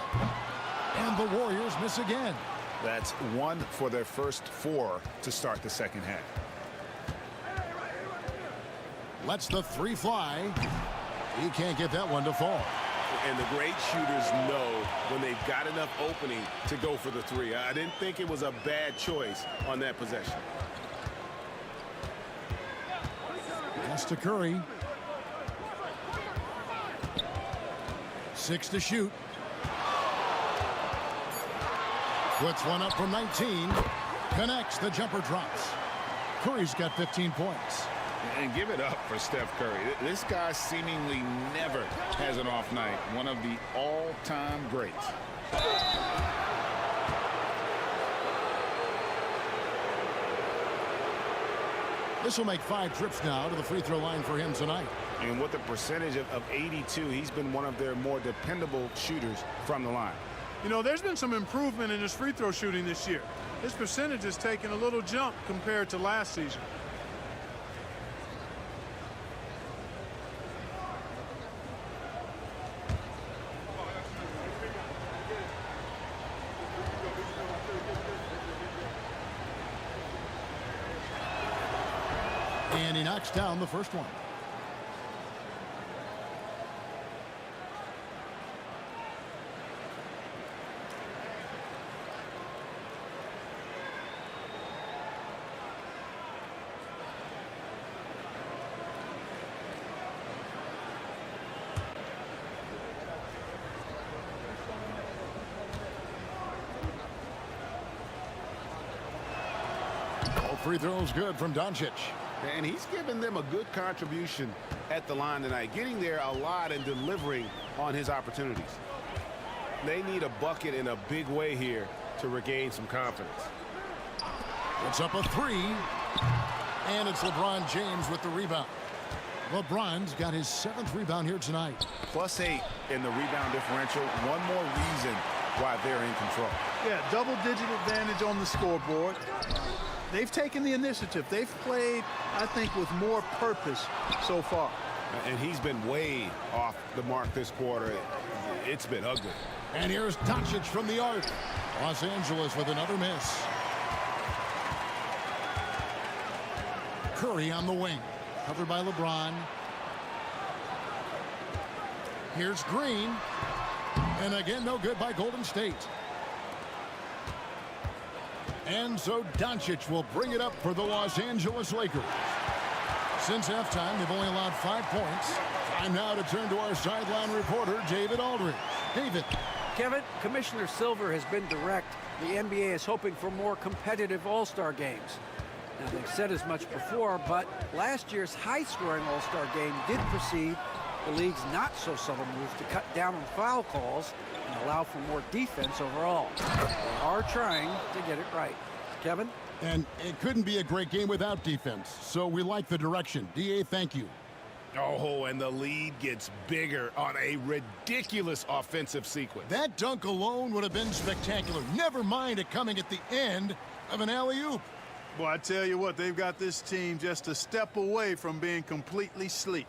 And the Warriors miss again. That's 1 for their first 4 to start the second half. Lets the 3 fly. He can't get that one to fall. And the great shooters know when they've got enough opening to go for the 3. I didn't think it was a bad choice on that possession. Pass to Curry. 6 to shoot. Puts one up from 19. Connects. The jumper drops. Curry's got 15 points. And give it up for Steph Curry. This guy seemingly never has an off night. One of the all-time greats. This will make 5 trips now to the free throw line for him tonight. And with a percentage of 82, he's been one of their more dependable shooters from the line. You know, there's been some improvement in his free throw shooting this year. His percentage has taken a little jump compared to last season. And he knocks down the first one. All free throws good from Doncic. And he's given them a good contribution at the line tonight, getting there a lot and delivering on his opportunities. They need a bucket in a big way here to regain some confidence. It's up a 3. And it's LeBron James with the rebound. LeBron's got his 7th rebound here tonight. +8 in the rebound differential. One more reason why they're in control. Yeah, double-digit advantage on the scoreboard. They've taken the initiative. They've played, I think, with more purpose so far. And he's been way off the mark this quarter. It's been ugly. And here's Doncic from the arc. Los Angeles with another miss. Curry on the wing. Covered by LeBron. Here's Green. And again, no good by Golden State. And so Doncic will bring it up for the Los Angeles Lakers. Since halftime, they've only allowed 5 points. Time now to turn to our sideline reporter, David Aldridge. David. Kevin, Commissioner Silver has been direct. The NBA is hoping for more competitive All-Star games. Now, they've said as much before, but last year's high-scoring All-Star game did precede the league's not-so-subtle move to cut down on foul calls and allow for more defense overall. They are trying to get it right. Kevin? And it couldn't be a great game without defense, so we like the direction. DA, thank you. Oh, and the lead gets bigger on a ridiculous offensive sequence. That dunk alone would have been spectacular. Never mind it coming at the end of an alley-oop. Boy, I tell you what, they've got this team just a step away from being completely asleep.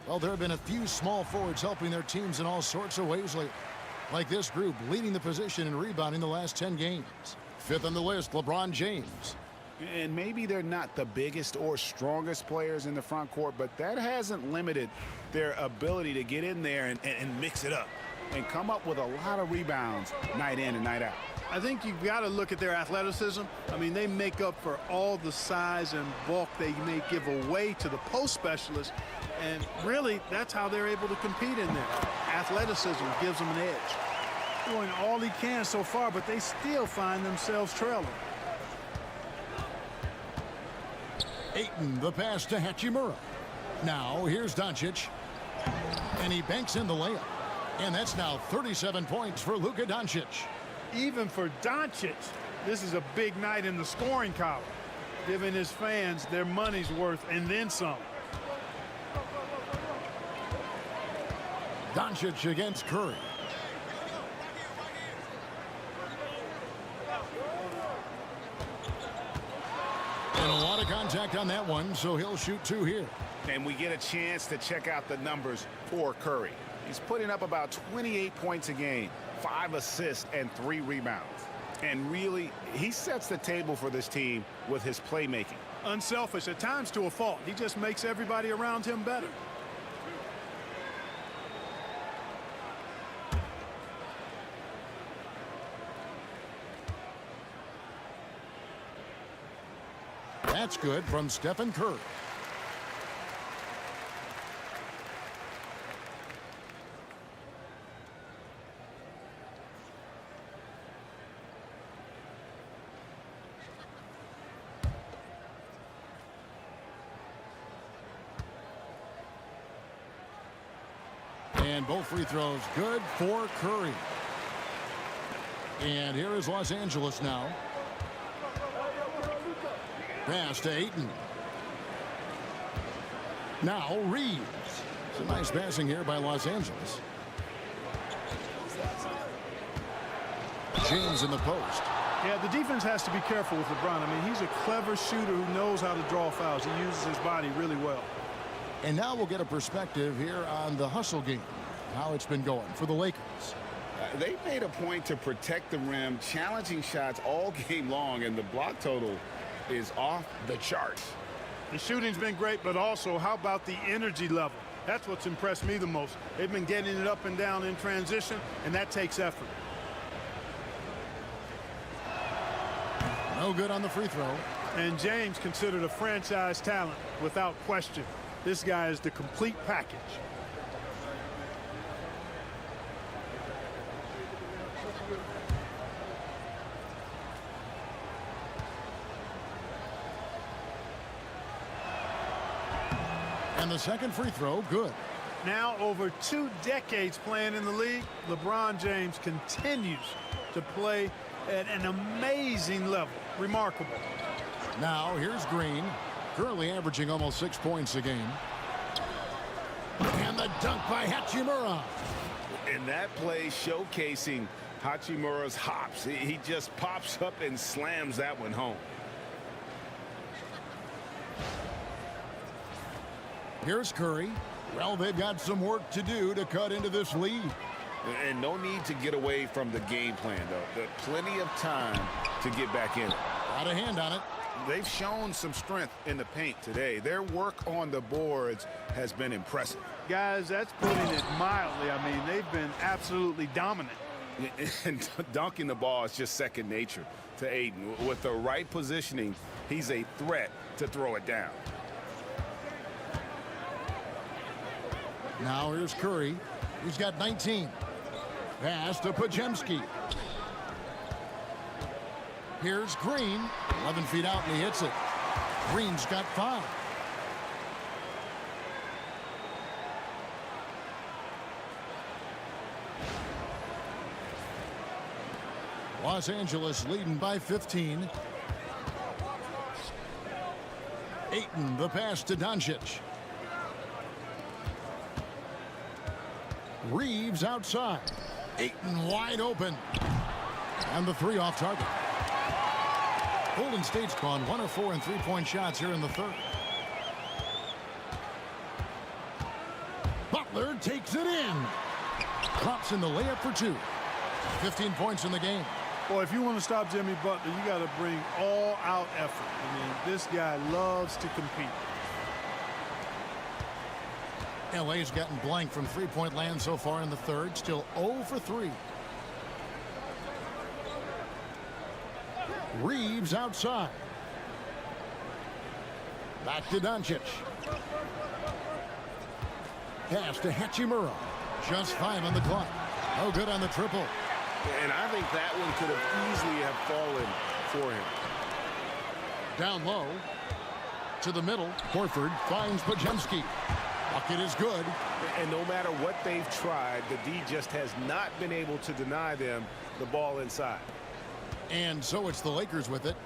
Well, there have been a few small forwards helping their teams in all sorts of ways lately. Like this group leading the position in rebounding the last 10 games. 5th on the list, LeBron James. And maybe they're not the biggest or strongest players in the front court, but that hasn't limited their ability to get in there and mix it up and come up with a lot of rebounds night in and night out. I think you've got to look at their athleticism. I mean, they make up for all the size and bulk they may give away to the post specialists. And really, that's how they're able to compete in there. Athleticism gives them an edge. Doing all he can so far, but they still find themselves trailing. Ayton, the pass to Hachimura. Now, here's Doncic. And he banks in the layup. And that's now 37 points for Luka Doncic. Even for Doncic, this is a big night in the scoring column, giving his fans their money's worth and then some. Doncic against Curry. And a lot of contact on that one, so he'll shoot 2 here. And we get a chance to check out the numbers for Curry. He's putting up about 28 points a game, 5 assists, and 3 rebounds. And really, he sets the table for this team with his playmaking. Unselfish, at times to a fault. He just makes everybody around him better. That's good from Stephen Curry. And both free throws good for Curry. And here is Los Angeles now. Pass to Ayton. Now Reeves. Some nice passing here by Los Angeles. James in the post. Yeah, the defense has to be careful with LeBron. I mean, he's a clever shooter who knows how to draw fouls. He uses his body really well. And now we'll get a perspective here on the hustle game, how it's been going for the Lakers. They made a point to protect the rim, challenging shots all game long, and the block total is off the charts. The shooting's been great, but also how about the energy level? That's what's impressed me the most. They've been getting it up and down in transition, and that takes effort. No good on the free throw. And James considered a franchise talent without question. This guy is the complete package. And the second free throw, good. Now over 2 decades playing in the league, LeBron James continues to play at an amazing level. Remarkable. Now here's Green, currently averaging almost 6 points a game. And the dunk by Hachimura. And that play showcasing Hachimura's hops. He just pops up and slams that one home. Here's Curry. Well, they've got some work to do to cut into this lead. And no need to get away from the game plan, though. Plenty of time to get back in it. Got a hand on it. They've shown some strength in the paint today. Their work on the boards has been impressive. Guys, that's putting it mildly. I mean, they've been absolutely dominant. And dunking the ball is just second nature to Ayton. With the right positioning, he's a threat to throw it down. Now here's Curry. He's got 19. Pass to Pajemski. Here's Green. 11 feet out, and he hits it. Green's got 5. Los Angeles leading by 15. Ayton, the pass to Doncic. Reeves outside. Ayton wide open. And the 3 off target. Golden State's gone 1 of 4 in 3-point shots here in the third. Butler takes it in. Drops in the layup for 2. 15 points in the game. Boy, if you want to stop Jimmy Butler, you got to bring all-out effort. I mean, this guy loves to compete. LA's gotten blank from 3-point land so far in the third. Still 0 for 3. Reeves outside. Back to Doncic. Pass to Hachimura. Just 5 on the clock. No good on the triple. And I think that one could have easily have fallen for him. Down low. To the middle. Horford finds Pajemski. Bucket is good. And no matter what they've tried, the D just has not been able to deny them the ball inside. And so it's the Lakers with it.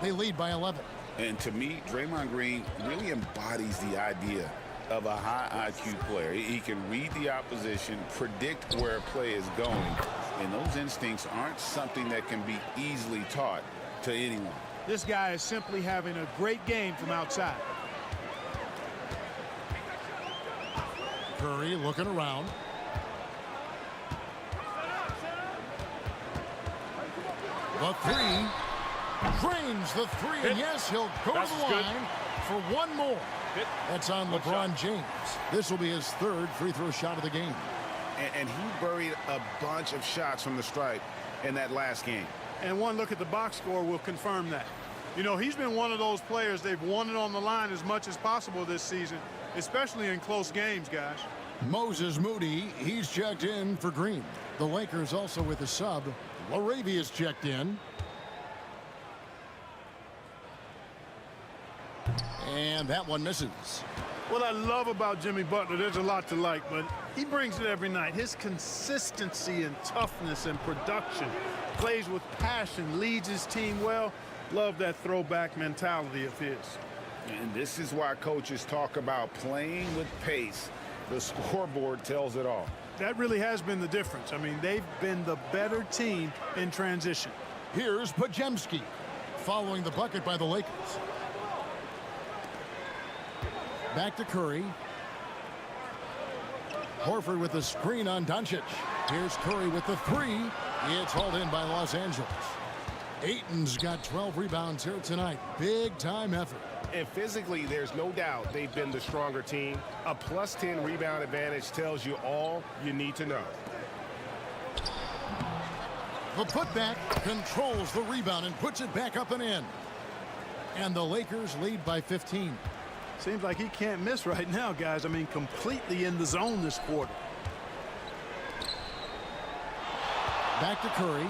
They lead by 11. And to me, Draymond Green really embodies the idea of a high IQ player. He can read the opposition, predict where a play is going, and those instincts aren't something that can be easily taught to anyone. This guy is simply having a great game from outside. Curry looking around. The 3. Drains the 3. And yes, he'll go to the line for one more. That's on LeBron James. This will be his 3rd free throw shot of the game. And he buried a bunch of shots from the stripe in that last game. And one look at the box score will confirm that. You know, he's been one of those players they've wanted on the line as much as possible this season, especially in close games, guys. Moses Moody, he's checked in for Green. The Lakers also with a sub. Laravia's checked in. And that one misses. What I love about Jimmy Butler, there's a lot to like, but He brings it every night. His consistency and toughness and production. Plays with passion, leads his team well. Love that throwback mentality of his. And this is why coaches talk about playing with pace. The scoreboard tells it all. That really has been the difference. I mean, they've been the better team in transition. Here's Podziemski following the bucket by the Lakers. Back to Curry. Horford with the screen on Doncic. Here's Curry with the three. It's hauled in by Los Angeles. Ayton's got 12 rebounds here tonight. Big time effort. And physically, there's no doubt they've been the stronger team. A plus 10 rebound advantage tells you all you need to know. The putback controls the rebound and puts it back up and in. And the Lakers lead by 15. Seems like he can't miss right now, guys. I mean, completely in the zone this quarter. Back to Curry.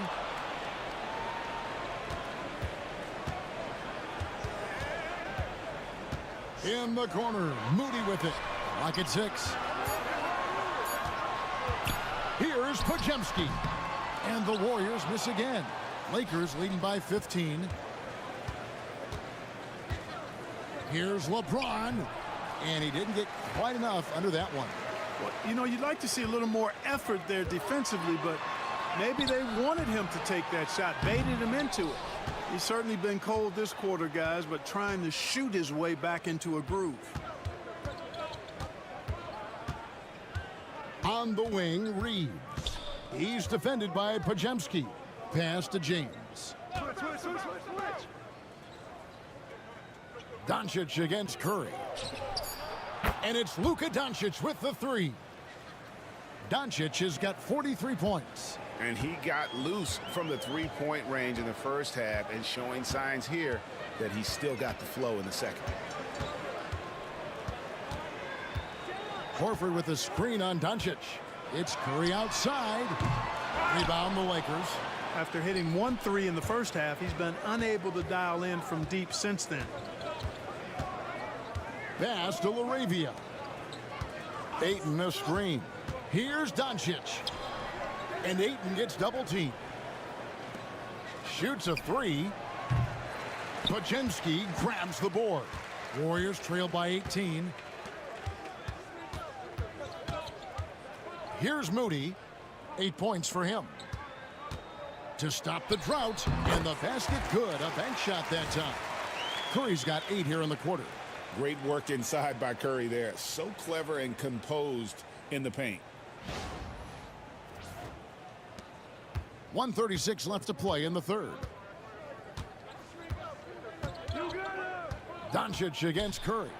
In the corner, Moody with it. Rocket 6. Here's Podziemski. And the Warriors miss again. Lakers leading by 15. Here's LeBron. And he didn't get quite enough under that one. Well, you know, you'd like to see a little more effort there defensively, but maybe they wanted him to take that shot, baited him into it. He's certainly been cold this quarter, guys, but trying to shoot his way back into a groove. On the wing, Reeves. He's defended by Podziemski. Pass to James. Doncic against Curry. And it's Luka Doncic with the three. Doncic has got 43 points. And he got loose from the three-point range in the first half and showing signs here that he's still got the flow in the second. Horford with a screen on Doncic. It's Curry outside. Rebound the Lakers. After hitting 1-3 in the first half, he's been unable to dial in from deep since then. Pass to LaRavia. Ayton a screen. Here's Doncic. And Ayton gets double teamed. Shoots a three. Podziemski grabs the board. Warriors trail by 18. Here's Moody. 8 points for him. To stop the drought. And the basket good. A bank shot that time. Curry's got 8 here in the quarter. Great work inside by Curry there. So clever and composed in the paint. 1:36 left to play in the third. Doncic against Curry.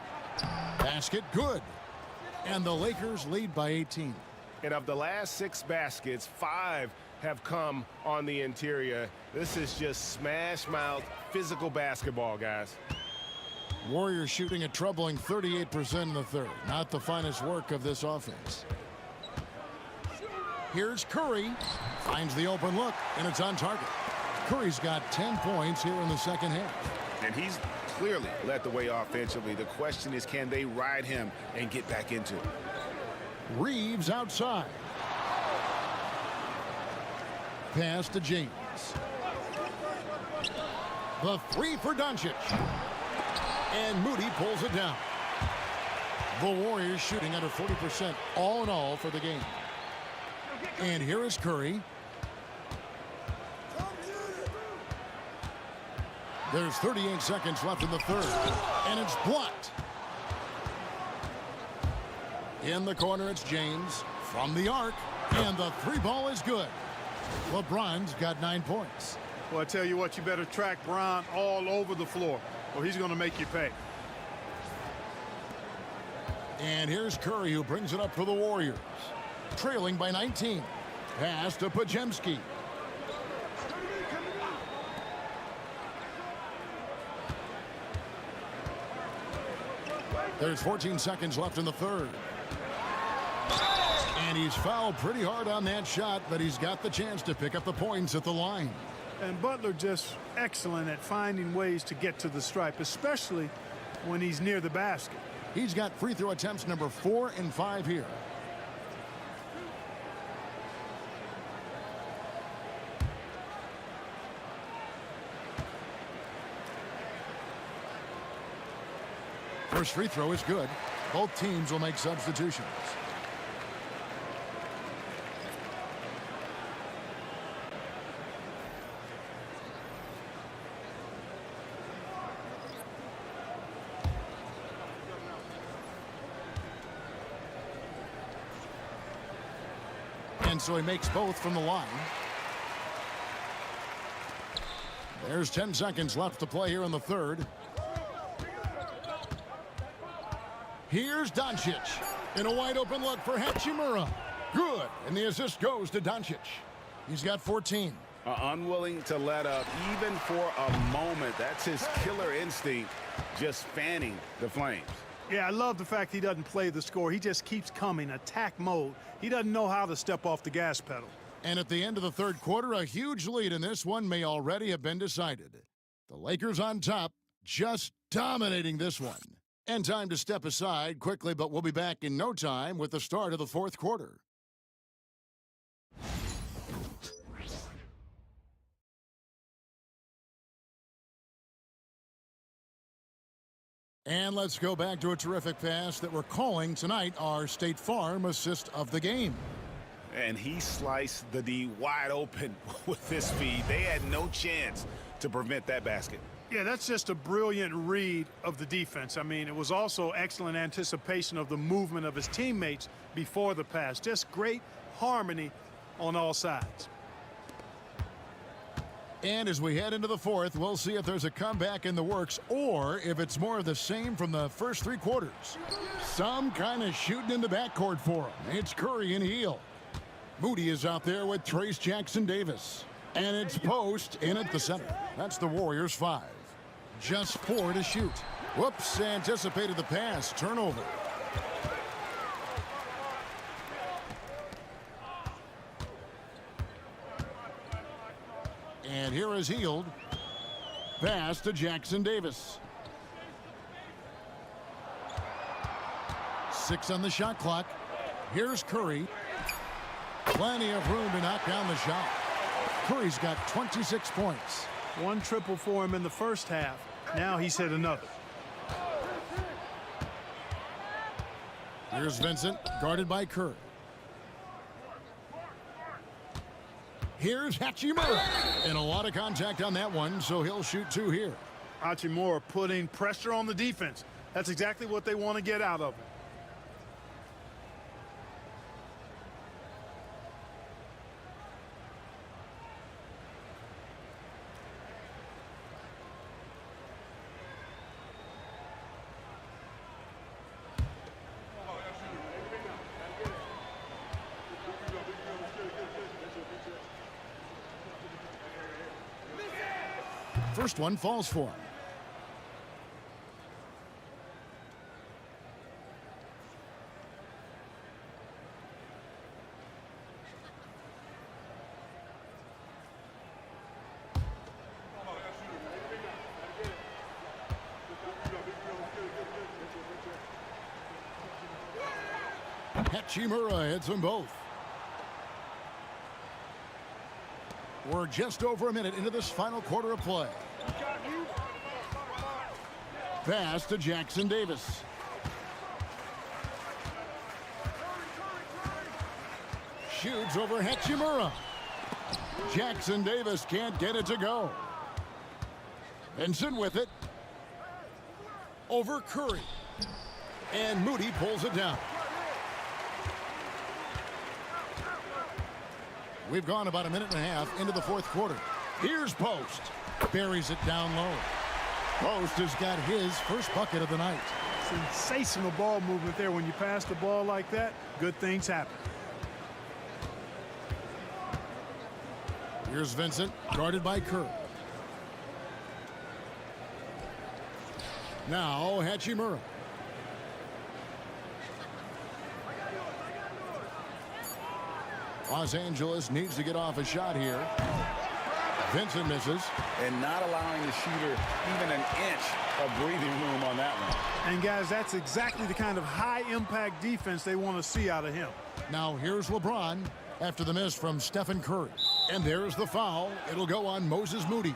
Basket good. And the Lakers lead by 18. And of the last 6 baskets, 5 have come on the interior. This is just smash mouth physical basketball, guys. Warriors shooting a troubling 38% in the third. Not the finest work of this offense. Here's Curry. Finds the open look, and it's on target. Curry's got 10 points here in the second half. And he's clearly led the way offensively. The question is, can they ride him and get back into it? Reeves outside. Pass to James. The three for Doncic. And Moody pulls it down. The Warriors shooting under 40% all in all for the game. And here is Curry. There's 38 seconds left in the third. And it's blocked. In the corner, it's James from the arc. And the three ball is good. LeBron's got 9 points. Well, I tell you what, you better track Bron all over the floor, or he's going to make you pay. And here's Curry, who brings it up for the Warriors. Trailing by 19. Pass to Podziemski. There's 14 seconds left in the third. And he's fouled pretty hard on that shot, but he's got the chance to pick up the points at the line. And Butler just excellent at finding ways to get to the stripe, especially when he's near the basket. He's got free throw attempts number 4 and 5 here. First free throw is good. Both teams will make substitutions. And so he makes both from the line. There's 10 seconds left to play here in the third. Here's Doncic. In a wide open look for Hachimura. Good. And the assist goes to Doncic. He's got 14. Unwilling to let up even for a moment. That's his killer instinct, just fanning the flames. Yeah, I love the fact he doesn't play the score. He just keeps coming, attack mode. He doesn't know how to step off the gas pedal. And at the end of the third quarter, a huge lead in this one may already have been decided. The Lakers on top, just dominating this one. And time to step aside quickly, but we'll be back in no time with the start of the fourth quarter. And let's go back to a terrific pass that we're calling tonight our State Farm assist of the game. And he sliced the D wide open with this feed. They had no chance to prevent that basket. Yeah, that's just a brilliant read of the defense. I mean, it was also excellent anticipation of the movement of his teammates before the pass. Just great harmony on all sides. And as we head into the fourth, we'll see if there's a comeback in the works or if it's more of the same from the first three quarters. Some kind of shooting in the backcourt for him. It's Curry and Heel. Moody is out there with Trace Jackson-Davis. And it's Post in at the center. That's the Warriors 5. Just 4 to shoot. Whoops, anticipated the pass. Turnover. And here is Hield. Pass to Jackson-Davis. 6 on the shot clock. Here's Curry. Plenty of room to knock down the shot. Curry's got 26 points. One triple for him in the first half. Now he's hit another. Here's Vincent, guarded by Curry. Here's Hachimura. And a lot of contact on that one, so he'll shoot 2 here. Hachimura putting pressure on the defense. That's exactly what they want to get out of him. First one falls for him. Hachimura hits them both. We're just over a minute into this final quarter of play. Pass to Jackson-Davis. Shoots over Hachimura. Jackson-Davis can't get it to go. Vincent with it. Over Curry. And Moody pulls it down. We've gone about a minute and a half into the fourth quarter. Here's Post. Buries it down low. Post has got his first bucket of the night. Sensational ball movement there. When you pass the ball like that, good things happen. Here's Vincent, guarded by Curry. Now Hachimura. Los Angeles needs to get off a shot here. Vincent misses. And not allowing the shooter even an inch of breathing room on that one. And guys, that's exactly the kind of high-impact defense they want to see out of him. Now here's LeBron after the miss from Stephen Curry. And there's the foul. It'll go on Moses Moody.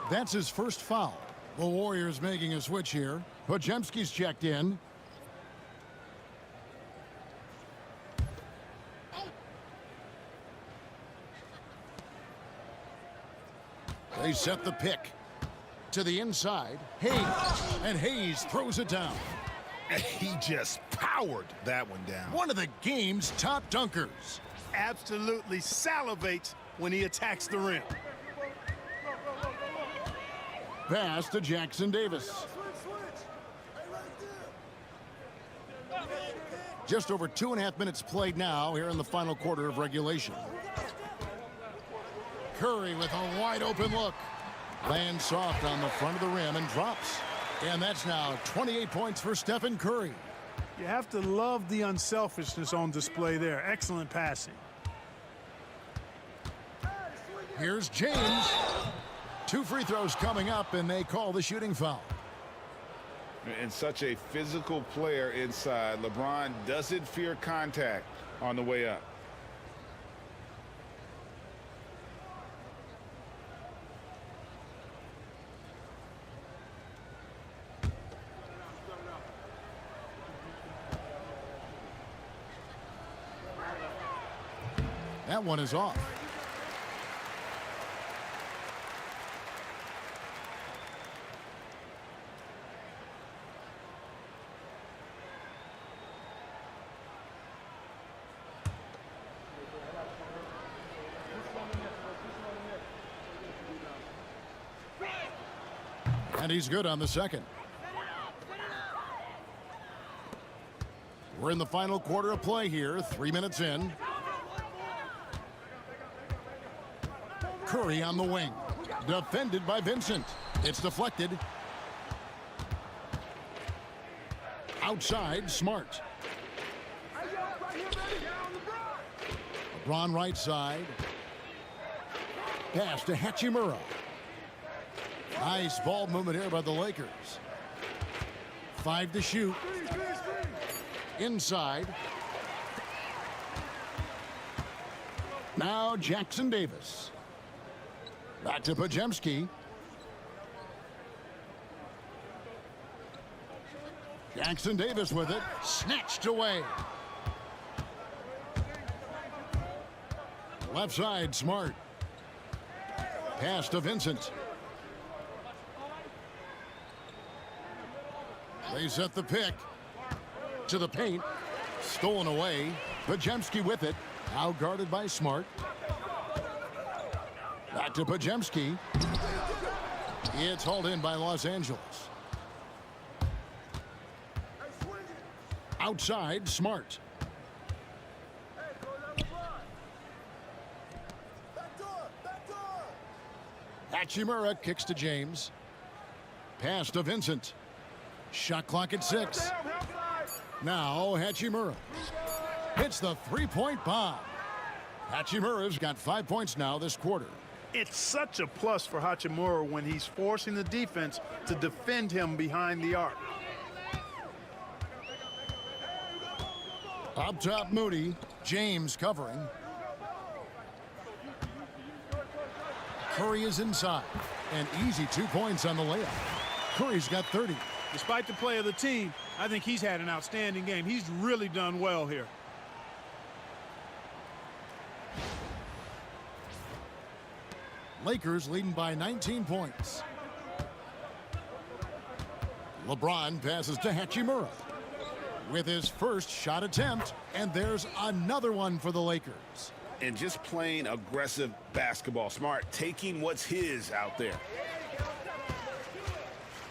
That's his first foul. The Warriors making a switch here. Podziemski's checked in. They set the pick to the inside. Hayes, and Hayes throws it down. He just powered that one down. One of the game's top dunkers. Absolutely salivates when he attacks the rim. Pass to Jackson Davis. Just over 2.5 minutes played now here in the final quarter of regulation. Curry with a wide open look. Lands soft on the front of the rim and drops. And that's now 28 points for Stephen Curry. You have to love the unselfishness on display there. Excellent passing. Here's James. 2 free throws coming up, and they call the shooting foul. And such a physical player inside. LeBron doesn't fear contact on the way up. That one is off. And he's good on the second. We're in the final quarter of play here, 3 minutes in. Curry on the wing. Defended by Vincent. It's deflected. Outside, Smart. LeBron right side. Pass to Hachimura. Nice ball movement here by the Lakers. 5 to shoot. Inside. Now Jackson Davis. Back to Podziemski. Jackson Davis with it. Snatched away. Left side, Smart. Pass to Vincent. They set the pick. To the paint. Stolen away. Podziemski with it. Now guarded by Smart. Back to Podziemski. It's hauled in by Los Angeles. Outside, Smart. Hachimura kicks to James. Pass to Vincent. Shot clock at 6. Now Hachimura hits the three-point bomb. Hachimura's got 5 points now this quarter. It's such a plus for Hachimura when he's forcing the defense to defend him behind the arc. Up top, Moody. James covering. Curry is inside. An easy 2 points on the layup. Curry's got 30. Despite the play of the team, I think he's had an outstanding game. He's really done well here. Lakers leading by 19 points. LeBron passes to Hachimura with his first shot attempt, and there's another one for the Lakers. And just playing aggressive basketball. Smart taking what's his out there.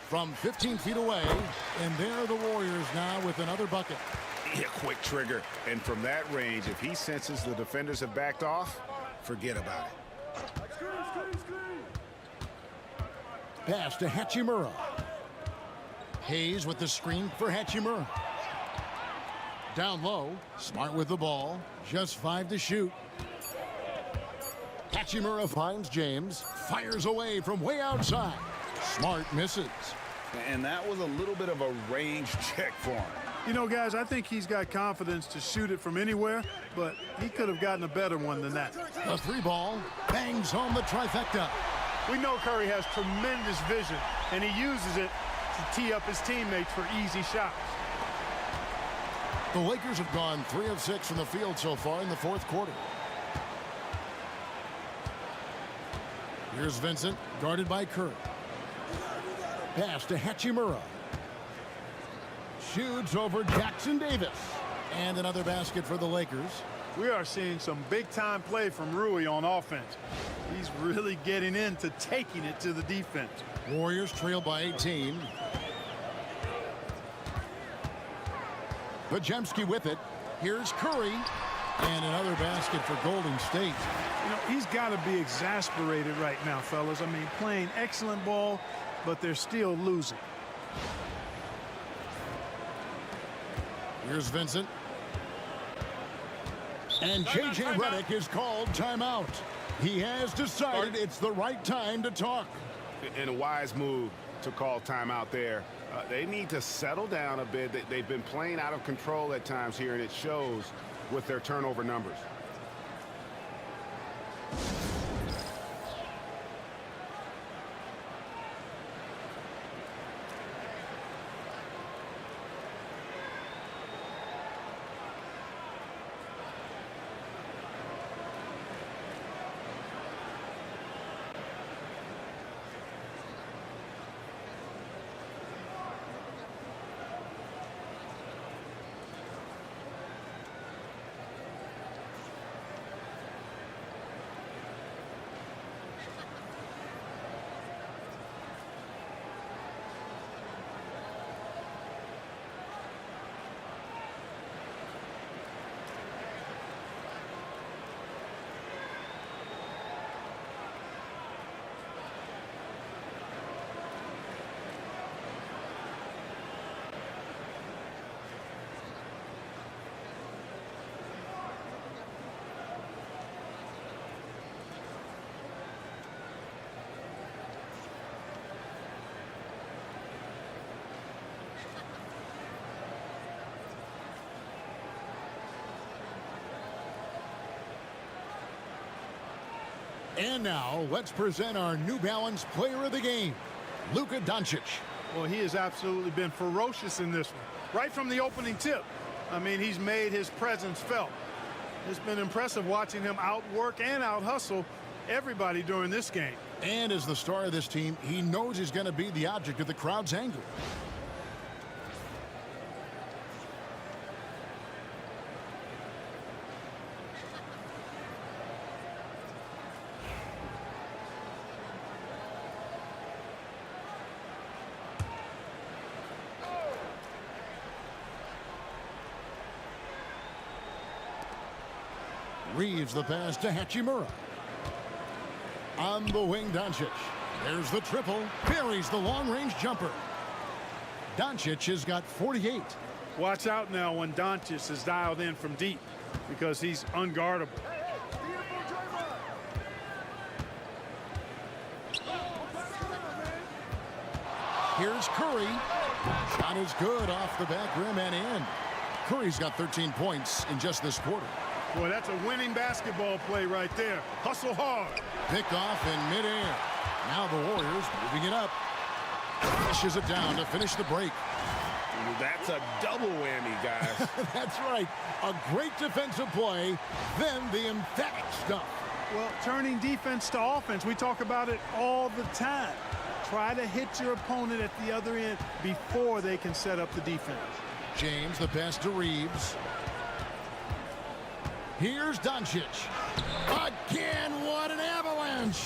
From 15 feet away, and there are the Warriors now with another bucket. Yeah, quick trigger. And from that range, if he senses the defenders have backed off, forget about it. Pass to Hachimura. Hayes with the screen for Hachimura. Down low, Smart with the ball. Just 5 to shoot. Hachimura finds James. Fires away from way outside. Smart misses. And that was a little bit of a range check for him. You know, guys, I think he's got confidence to shoot it from anywhere, but he could have gotten a better one than that. The 3 ball bangs home the trifecta. We know Curry has tremendous vision, and he uses it to tee up his teammates for easy shots. The Lakers have gone 3 of 6 from the field so far in the fourth quarter. Here's Vincent, guarded by Curry. Pass to Hachimura. Shoots over Jackson Davis. And another basket for the Lakers. We are seeing some big-time play from Rui on offense. He's really getting into taking it to the defense. Warriors trail by 18. Podziemski with it. Here's Curry. And another basket for Golden State. You know, he's got to be exasperated right now, fellas. I mean, playing excellent ball, but they're still losing. Here's Vincent. And J.J. Redick is called timeout. He has decided it's the right time to talk. And a wise move to call timeout there. They need to settle down a bit. They've been playing out of control at times here, and it shows with their turnover numbers. And now, let's present our New Balance Player of the Game, Luka Doncic. Well, he has absolutely been ferocious in this one. Right from the opening tip. I mean, he's made his presence felt. It's been impressive watching him outwork and out-hustle everybody during this game. And as the star of this team, he knows he's going to be the object of the crowd's anger. Reeves the pass to Hachimura. On the wing, Doncic. There's the triple. Buries the long-range jumper. Doncic has got 48. Watch out now when Doncic is dialed in from deep because he's unguardable. Here's Curry. Shot is good off the back rim and in. Curry's got 13 points in just this quarter. Boy, that's a winning basketball play right there. Hustle hard. Picked off in midair. Now the Warriors moving it up. Pushes it down to finish the break. That's a double whammy, guys. That's right. A great defensive play, then the emphatic stuff. Well, turning defense to offense, we talk about it all the time. Try to hit your opponent at the other end before they can set up the defense. James, the pass to Reeves. Here's Doncic. Again, what an avalanche.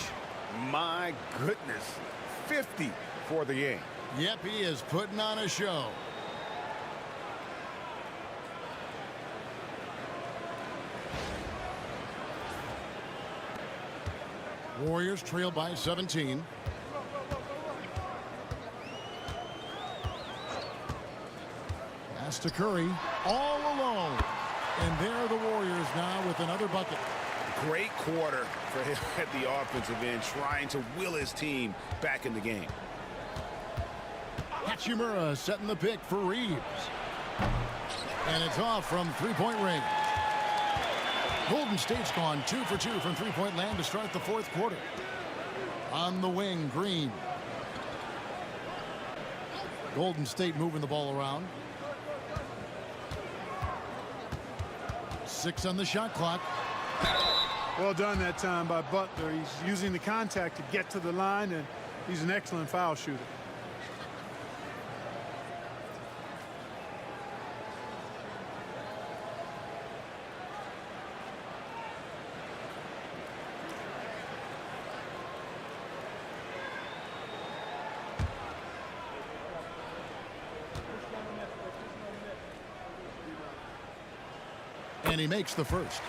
My goodness. 50 for the game. Yep, he is putting on a show. Warriors trail by 17. Pass to Curry, all alone. And there are the Warriors now with another bucket. Great quarter for him at the offensive end, trying to will his team back in the game. Hachimura setting the pick for Reeves. And it's off from three-point range. Golden State's gone 2 for 2 from three-point land to start the fourth quarter. On the wing, Green. Golden State moving the ball around. 6 on the shot clock. Well done that time by Butler. He's using the contact to get to the line, and he's an excellent foul shooter. And he makes the first.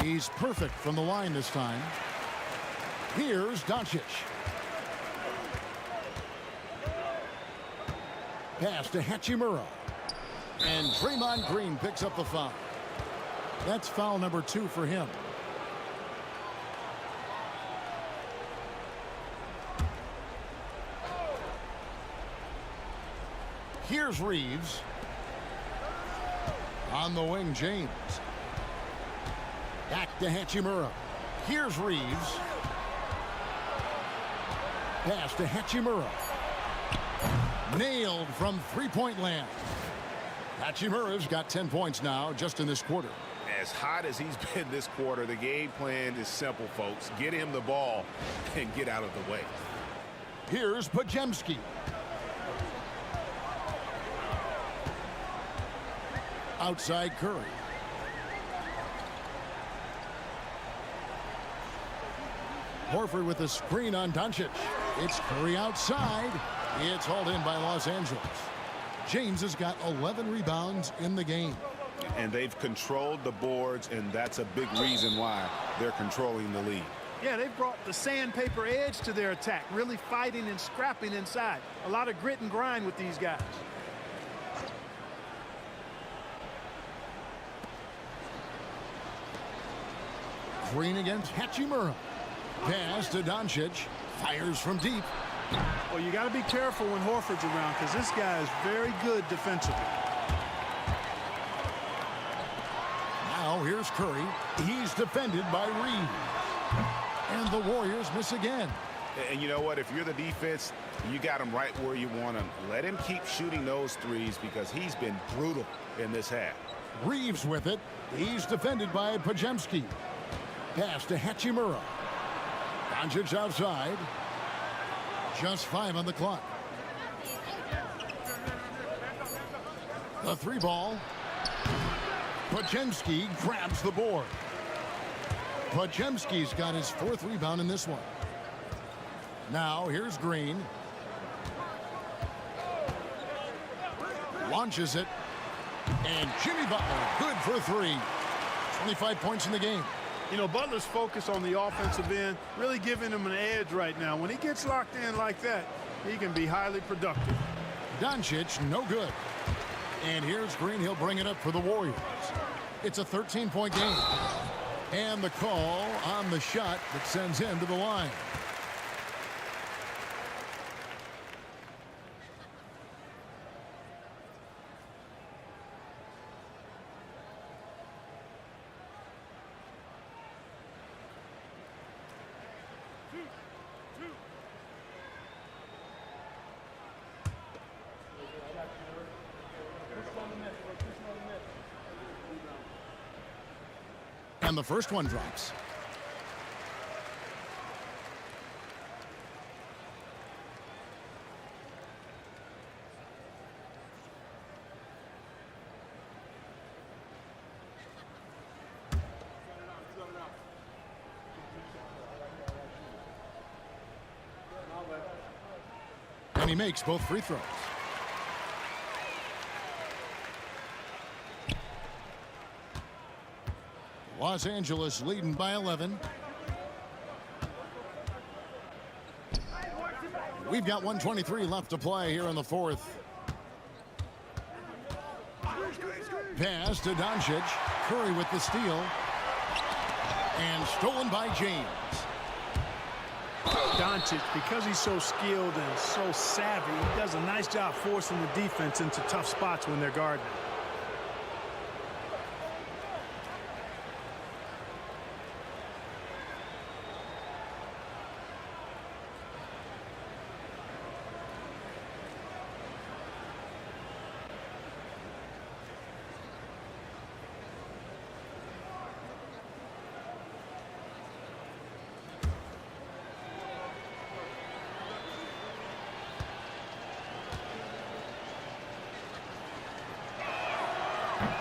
He's perfect from the line this time. Here's Doncic. Pass to Hachimura. And Draymond Green picks up the foul. That's foul number 2 for him. Here's Reeves. On the wing, James. Back to Hachimura. Here's Reeves. Pass to Hachimura. Nailed from three-point land. Hachimura's got 10 points now just in this quarter. As hot as he's been this quarter, the game plan is simple, folks. Get him the ball and get out of the way. Here's Podziemski. Outside Curry. Horford with the screen on Doncic. It's Curry outside. It's hauled in by Los Angeles. James has got 11 rebounds in the game. And they've controlled the boards, and that's a big reason why they're controlling the lead. Yeah, they've brought the sandpaper edge to their attack, really fighting and scrapping inside. A lot of grit and grind with these guys. Green against Hachimura. Pass to Doncic. Fires from deep. Well, you got to be careful when Horford's around because this guy is very good defensively. Now here's Curry. He's defended by Reeves. And the Warriors miss again. And you know what? If you're the defense, you got him right where you want him. Let him keep shooting those threes because he's been brutal in this half. Reeves with it. He's defended by Podziemski. Pass to Hachimura. Doncic outside. Just 5 on the clock. The 3 ball. Podziemski grabs the board. Podziemski's got his 4th rebound in this one. Now here's Green. Launches it. And Jimmy Butler, good for 3. 25 points in the game. You know, Butler's focus on the offensive end really giving him an edge right now. When he gets locked in like that, he can be highly productive. Doncic, no good. And here's Green. He'll bring it up for the Warriors. It's a 13-point game. And the call on the shot that sends him to the line. And the first one drops. And he makes both free throws. Los Angeles leading by 11. We've got 1:23 left to play here in the 4th. Pass to Doncic. Curry with the steal. And stolen by James. Doncic, because he's so skilled and so savvy, he does a nice job forcing the defense into tough spots when they're guarding.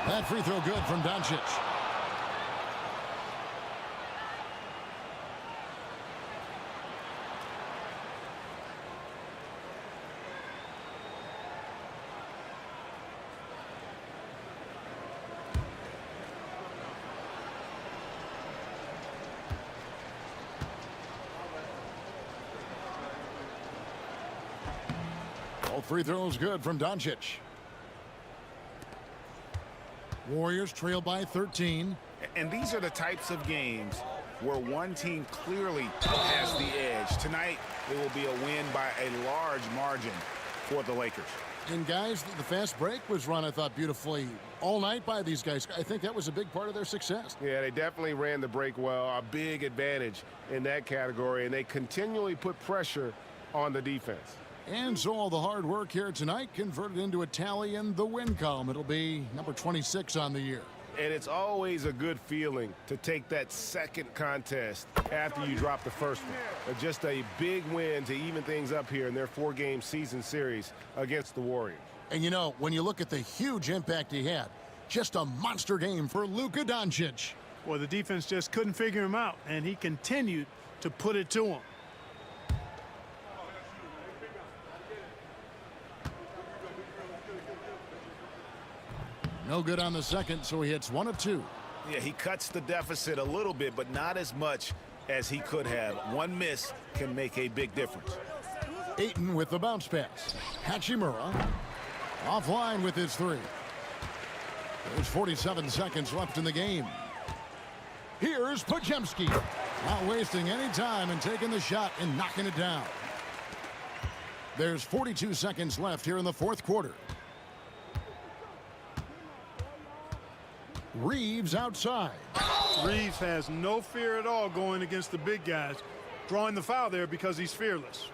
That free throw good from Doncic. All free throws good from Doncic. Warriors trail by 13. And these are the types of games where one team clearly has the edge. Tonight, it will be a win by a large margin for the Lakers. And guys, the fast break was run, I thought, beautifully all night by these guys. I think that was a big part of their success. Yeah, they definitely ran the break well. A big advantage in that category, and they continually put pressure on the defense. And so all the hard work here tonight converted into a tally in the win column. It'll be number 26 on the year. And it's always a good feeling to take that second contest after you drop the first one. Just a big win to even things up here in their 4-game season series against the Warriors. And you know, when you look at the huge impact he had, just a monster game for Luka Doncic. Well, the defense just couldn't figure him out, and he continued to put it to him. No good on the second, so he hits 1 of 2. Yeah, he cuts the deficit a little bit, but not as much as he could have. One miss can make a big difference. Ayton with the bounce pass. Hachimura offline with his 3. There's 47 seconds left in the game. Here's Podziemski. Not wasting any time and taking the shot and knocking it down. There's 42 seconds left here in the fourth quarter. Reeves outside. Reeves has no fear at all going against the big guys, drawing the foul there because he's fearless.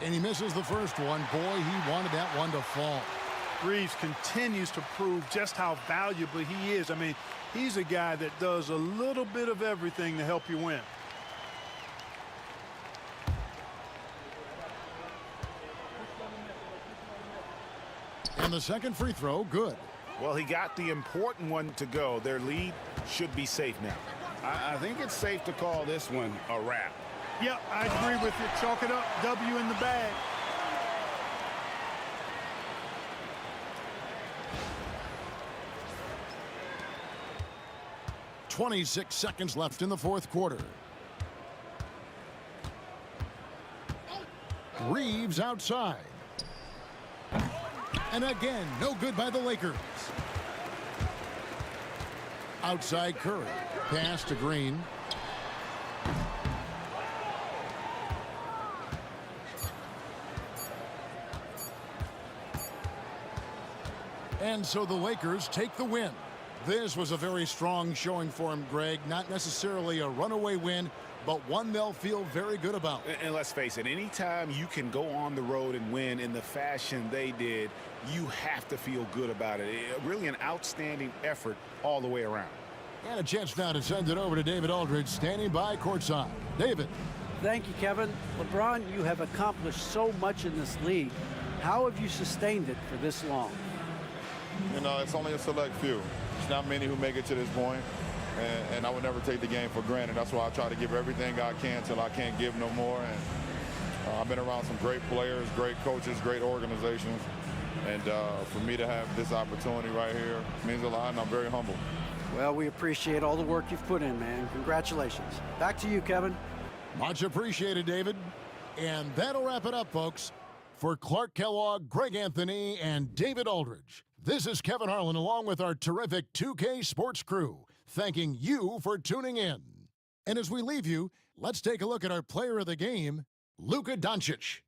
And he misses the first one. Boy, he wanted that one to fall. Reeves continues to prove just how valuable he is. I mean, he's a guy that does a little bit of everything to help you win. And the second free throw, good. Well, he got the important one to go. Their lead should be safe now. I think it's safe to call this one a wrap. Yep, I agree with you. Chalk it up. W in the bag. .26 seconds left in the fourth quarter. Reeves outside. And again, no good by the Lakers. Outside Curry. Pass to Green. And so the Lakers take the win. This was a very strong showing for him, Greg. Not necessarily a runaway win, but one they'll feel very good about. And let's face it, anytime you can go on the road and win in the fashion they did, you have to feel good about it. Really an outstanding effort all the way around. And a chance now to send it over to David Aldridge, standing by courtside. David. Thank you, Kevin. LeBron, you have accomplished so much in this league. How have you sustained it for this long? You know, it's only a select few. There's not many who make it to this point, and I would never take the game for granted. That's why I try to give everything I can till I can't give no more. And I've been around some great players, great coaches, great organizations, And for me to have this opportunity right here means a lot, and I'm very humble. Well, we appreciate all the work you've put in, man. Congratulations. Back to you, Kevin. Much appreciated, David. And that'll wrap it up, folks. For Clark Kellogg, Greg Anthony, and David Aldridge, this is Kevin Harlan along with our terrific 2K Sports crew, thanking you for tuning in. And as we leave you, let's take a look at our player of the game, Luka Doncic.